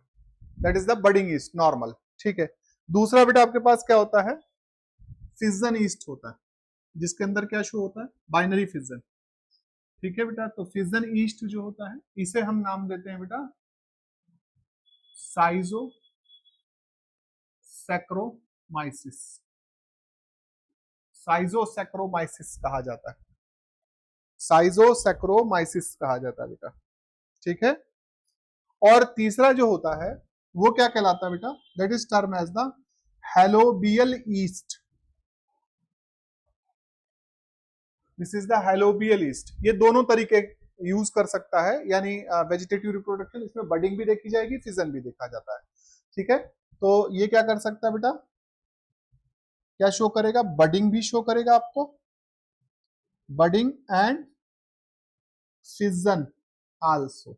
that is the budding east, normal. ठीक है, दूसरा बेटा आपके पास क्या होता है? फिजन ईस्ट होता है, जिसके अंदर क्या शो होता है? Binary fission. ठीक है बेटा, तो फिजन ईस्ट जो होता है इसे हम नाम देते हैं बेटा साइजो सैक्रोमाइसिस, साइजोसैक्रोमाइसिस कहा जाता है, साइजोसैक्रोमाइसिस कहा जाता है बेटा। ठीक है, और तीसरा जो होता है वो क्या कहलाता है बेटा? That is term as the helobial yeast. This is the helobial yeast. ये दोनों तरीके यूज कर सकता है, यानी वेजिटेटिव रिप्रोडक्शन, इसमें बडिंग भी देखी जाएगी, फिजन भी देखा जाता है। ठीक है, तो ये क्या कर सकता है बेटा? क्या शो करेगा? बडिंग भी शो करेगा आपको, बडिंग एंड फिजन आल्सो,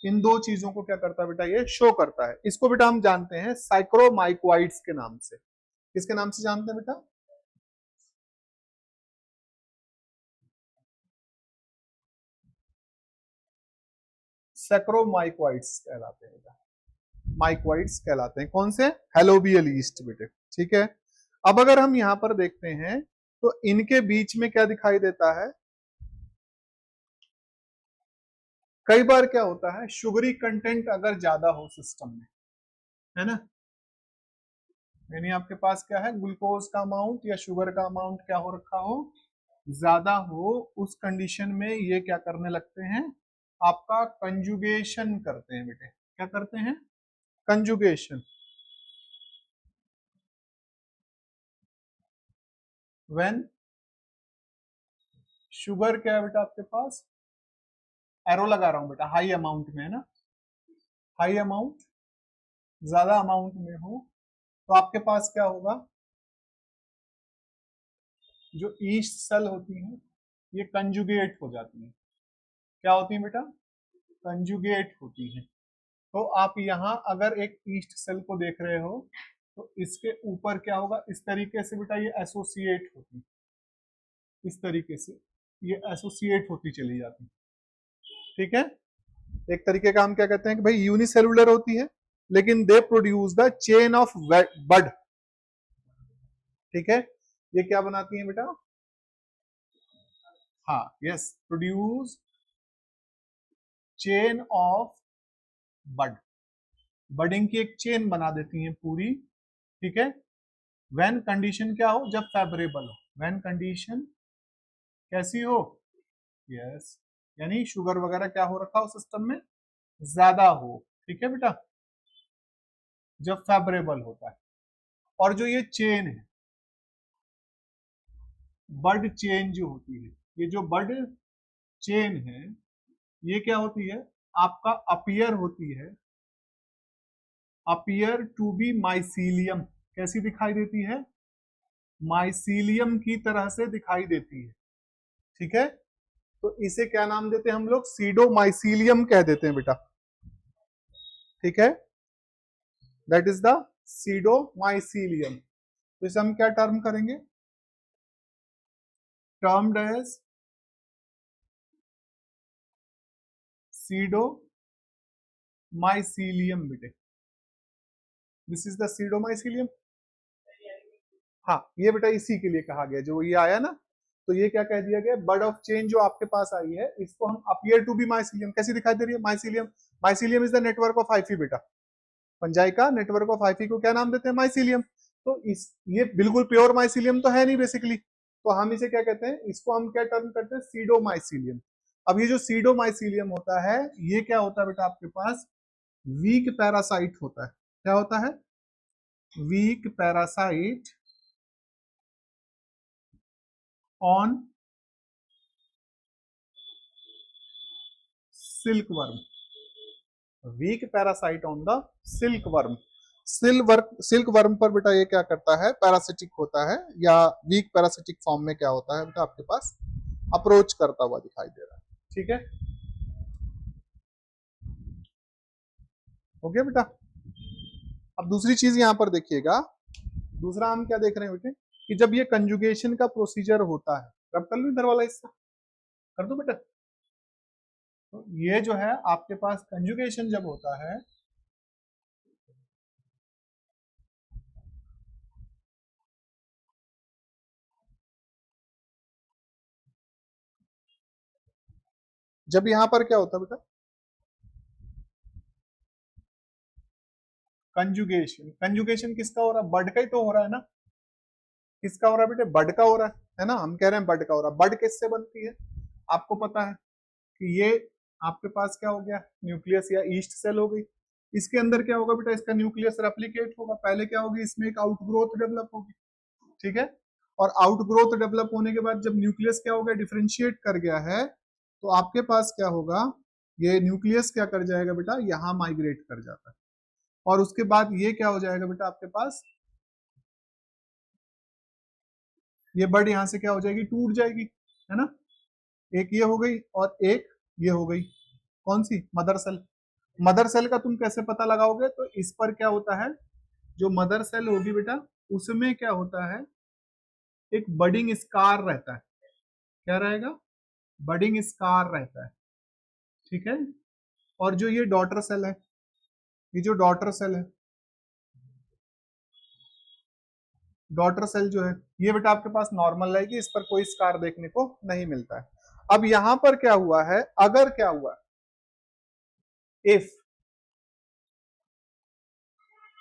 इन दो चीजों को क्या करता है बेटा? ये शो करता है। इसको बेटा हम जानते हैं साइक्रोमाइक्वाइड्स के नाम से। किसके नाम से जानते हैं बेटा? सैक्रोमाइक्वाइड्स कहलाते हैं बेटा, माइक्वाइड्स कहलाते हैं। कौन से? हेलोबियल ईस्ट बेटे। ठीक है, अब अगर हम यहां पर देखते हैं तो इनके बीच में क्या दिखाई देता है? कई बार क्या होता है, शुगरी कंटेंट अगर ज्यादा हो सिस्टम में, है ना, यानी आपके पास क्या है, ग्लूकोज का अमाउंट या शुगर का अमाउंट क्या हो रखा हो, ज्यादा हो, उस कंडीशन में ये क्या करने लगते हैं? आपका कंजुगेशन करते हैं बेटे। क्या करते हैं? कंजुगेशन। व्हेन शुगर क्या है बेटा आपके पास? एरो लगा रहा हूं बेटा, हाई अमाउंट में, है ना, हाई अमाउंट, ज्यादा अमाउंट में हो, तो आपके पास क्या होगा? जो ईस्ट सेल होती है ये कंजुगेट हो जाती है। क्या होती है बेटा? कंजुगेट होती है। तो आप यहां अगर एक ईस्ट सेल को देख रहे हो तो इसके ऊपर क्या होगा? इस तरीके से बेटा ये एसोसिएट होती, इस तरीके से ये एसोसिएट होती चली जाती। ठीक है, एक तरीके का हम क्या कहते हैं कि भाई यूनिसेलुलर होती है, लेकिन they produce the chain of bud. ठीक है, ये क्या बनाती है बेटा? हाँ, yes, produce chain of bud, budding की एक चेन बना देती हैं पूरी। ठीक है, व्हेन कंडीशन क्या हो? जब फेवरेबल हो, व्हेन कंडीशन कैसी हो? यस, यानी शुगर वगैरह क्या हो रखा हो सिस्टम में? ज्यादा हो। ठीक है बेटा, जब फेवरेबल होता है। और जो ये चेन है, बड चेन जो होती है, ये जो बड चेन है, ये क्या होती है, आपका अपीयर होती है, अपीयर टू बी माइसीलियम। कैसी दिखाई देती है, माइसीलियम की तरह से दिखाई देती है। ठीक है, तो इसे क्या नाम देते हैं हम लोग, सीडोमाइसीलियम कह देते हैं बेटा। ठीक है, दैट इज द सीडोमाइसीलियम। तो इसे हम क्या टर्म करेंगे, टर्म्ड एज सीडोमाइसीलियम बेटे। This is the pseudomycelium. हाँ, ये बेटा इसी के लिए कहा गया, जो ये आया ना, तो ये क्या कह दिया गया, बर्ड ऑफ चेन जो आपके पास आई है, इसको हम अपीयर टू बी माइसीलियम, कैसी दिखाई दे रही है, mycelium. Mycelium is the network of hyphae बेटा, फंजाई का नेटवर्क ऑफ हाइफी को क्या नाम देते हैं, माइसीलियम। तो इस, ये बिल्कुल प्योर माइसीलियम तो है नहीं बेसिकली, तो हम इसे क्या कहते हैं, इसको हम क्या टर्म करते हैं, सीडोमाइसीलियम। अब ये जो सीडोमाइसीलियम होता है, ये क्या होता है बेटा आपके पास, वीक पैरासाइट होता है। क्या होता है, weak parasite on silkworm, weak parasite on the silkworm. Silkworm पर बेटा ये क्या करता है, पैरासिटिक होता है, या वीक पैरासिटिक फॉर्म में क्या होता है बेटा आपके पास, अप्रोच करता हुआ दिखाई दे रहा है। ठीक है, हो गया बेटा। अब दूसरी चीज यहां पर देखिएगा, दूसरा हम क्या देख रहे हैं बेटे, कि जब ये कंजुगेशन का प्रोसीजर होता है, रब कर लो इधर वाला हिस्सा, कर दो बेटा। तो ये जो है आपके पास कंजुगेशन जब होता है, जब यहां पर क्या होता है बेटा, कंजुगेशन, कंजुगेशन किसका हो रहा है, बर्ड का ही तो हो रहा है ना। किसका हो रहा है बेटे, बर्ड का हो रहा है ना, हम कह रहे हैं बर्ड का हो रहा है। बर्ड किससे बनती है, आपको पता है कि ये आपके पास क्या हो गया, न्यूक्लियस या ईस्ट सेल हो गई। इसके अंदर क्या होगा बेटा, इसका न्यूक्लियस रेप्लिकेट होगा, पहले क्या होगी, इसमें एक आउटग्रोथ डेवलप होगी। ठीक है, और आउटग्रोथ डेवलप होने के बाद जब न्यूक्लियस क्या हो गया, डिफ्रेंशिएट कर गया है, तो आपके पास क्या होगा, ये न्यूक्लियस क्या कर जाएगा बेटा, यहां माइग्रेट कर जाता है, और उसके बाद ये क्या हो जाएगा बेटा आपके पास, ये बर्ड यहां से क्या हो जाएगी, टूट जाएगी, है ना। एक ये हो गई और एक ये हो गई, कौन सी, मदर सेल। मदर सेल का तुम कैसे पता लगाओगे, तो इस पर क्या होता है, जो मदर सेल होगी बेटा, उसमें क्या होता है, एक बडिंग स्कार रहता है। क्या रहेगा, बडिंग स्कार रहता है। ठीक है, और जो ये डॉटर सेल है, ये जो डॉटर सेल है, डॉटर सेल जो है, ये बेटा आपके पास नॉर्मल रहेगी, इस पर कोई स्कार देखने को नहीं मिलता है। अब यहां पर क्या हुआ है, अगर क्या हुआ, if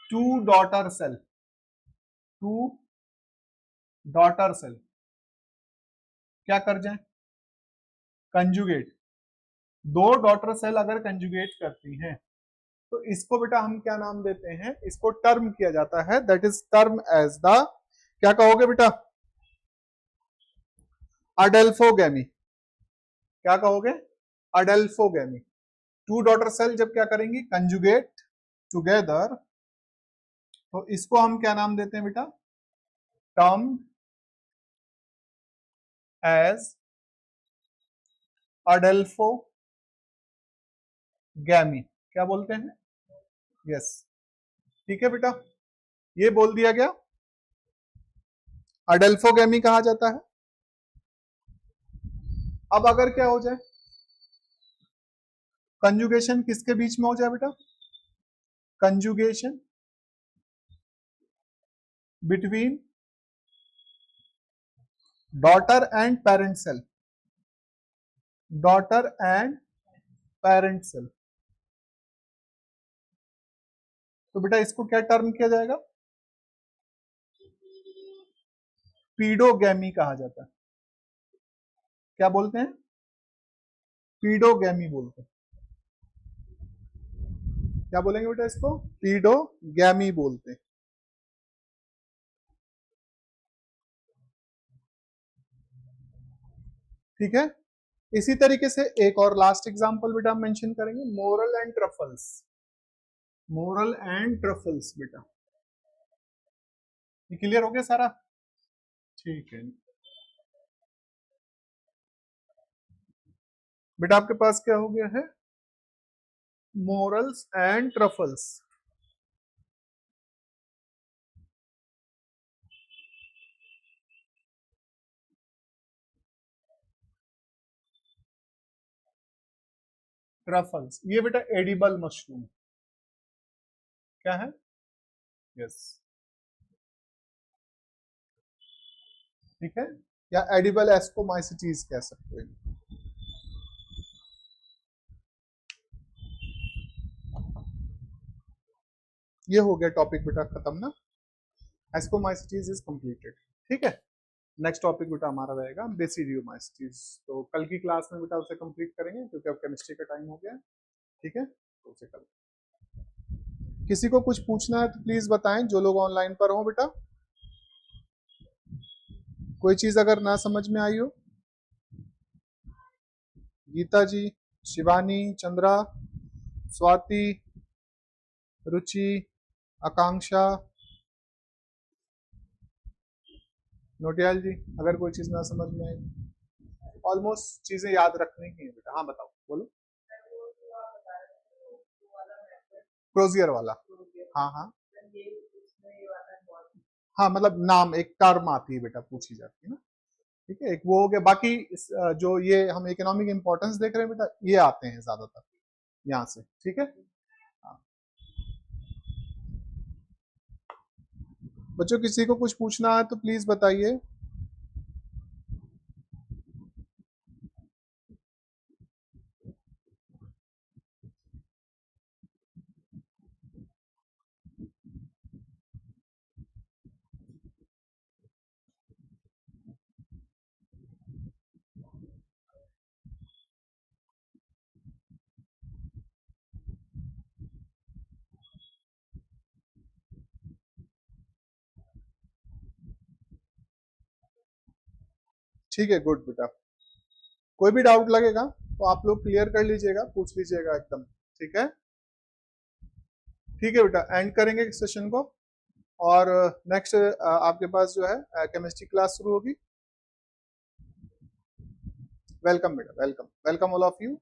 two daughter cell, two daughter cell क्या कर जाए, कंजुगेट, दो डॉटर सेल अगर कंजुगेट करती हैं, तो इसको बेटा हम क्या नाम देते हैं, इसको टर्म किया जाता है, that is term as the, क्या कहोगे बेटा, अडेल्फोगेमी। क्या कहोगे, अडेल्फोगेमी। टू डॉटर सेल जब क्या करेंगी, कंजुगेट टुगेदर, तो इसको हम क्या नाम देते हैं बेटा, टर्म एज अडेल्फोगैमी। क्या बोलते हैं, यस। ठीक है बेटा, ये बोल दिया गया, अडेल्फोगैमी कहा जाता है। अब अगर क्या हो जाए, कंजुगेशन किसके बीच में हो जाए बेटा, conjugation between daughter and parent cell, daughter and parent cell, तो बेटा इसको क्या टर्म किया जाएगा, पीडोगैमी कहा जाता है। क्या बोलते हैं, पीडोगैमी बोलते हैं। क्या बोलेंगे बेटा इसको? पीडोगैमी बोलते हैं। ठीक है। इसी तरीके से एक और लास्ट एग्जांपल बेटा हम मेंशन करेंगे, moral and truffles. Moral and truffles बेटा, ये क्लियर हो गया सारा? ठीक है बेटा, आपके पास क्या हो गया है? Morals and truffles. ट्रफल्स ये बेटा एडिबल मशरूम, क्या है? यस, ठीक है, या एडिबल एस्कोमाइसिटीज कह सकते हैं। ये हो गया टॉपिक बेटा खत्म ना, एस्कोमाइसिटीज इज कंप्लीटेड। ठीक है, नेक्स्ट टॉपिक बेटा हमारा रहेगा बेसिडियोमाइसिटीज। तो कल की क्लास में बेटा उसे कंप्लीट करेंगे क्योंकि अब केमिस्ट्री का टाइम हो गया है। ठीक है, तो उसे कल। किसी को कुछ पूछना है तो प्लीज बताएं, जो लोग ऑनलाइन पर हो बेटा। कोई चीज अगर ना समझ में आई हो। गीता जी, शिवानी, चंद्रा, स्वाति, रुचि, आकांक्षा, नोटियाल जी, अगर कोई चीज ना समझ में आई। ऑलमोस्ट चीजें याद रखने की है बेटा। हाँ बताओ, बोलो। क्रोजियर वाला, हाँ हाँ। हाँ मतलब नाम, एक टर्म आती है बेटा, पूछी जाती है ना। ठीक है, एक वो हो गया। बाकी जो ये हम इकोनॉमिक इंपॉर्टेंस देख रहे हैं बेटा, ये आते हैं ज्यादातर यहाँ से। ठीक है, हाँ। बच्चों किसी को कुछ पूछना है तो प्लीज बताइए। ठीक है, गुड बेटा। कोई भी डाउट लगेगा तो आप लोग क्लियर कर लीजिएगा, पूछ लीजिएगा एकदम। ठीक है, ठीक है बेटा, एंड करेंगे इस सेशन को। और नेक्स्ट आपके पास जो है केमिस्ट्री क्लास शुरू होगी। वेलकम बेटा, welcome, welcome all of you.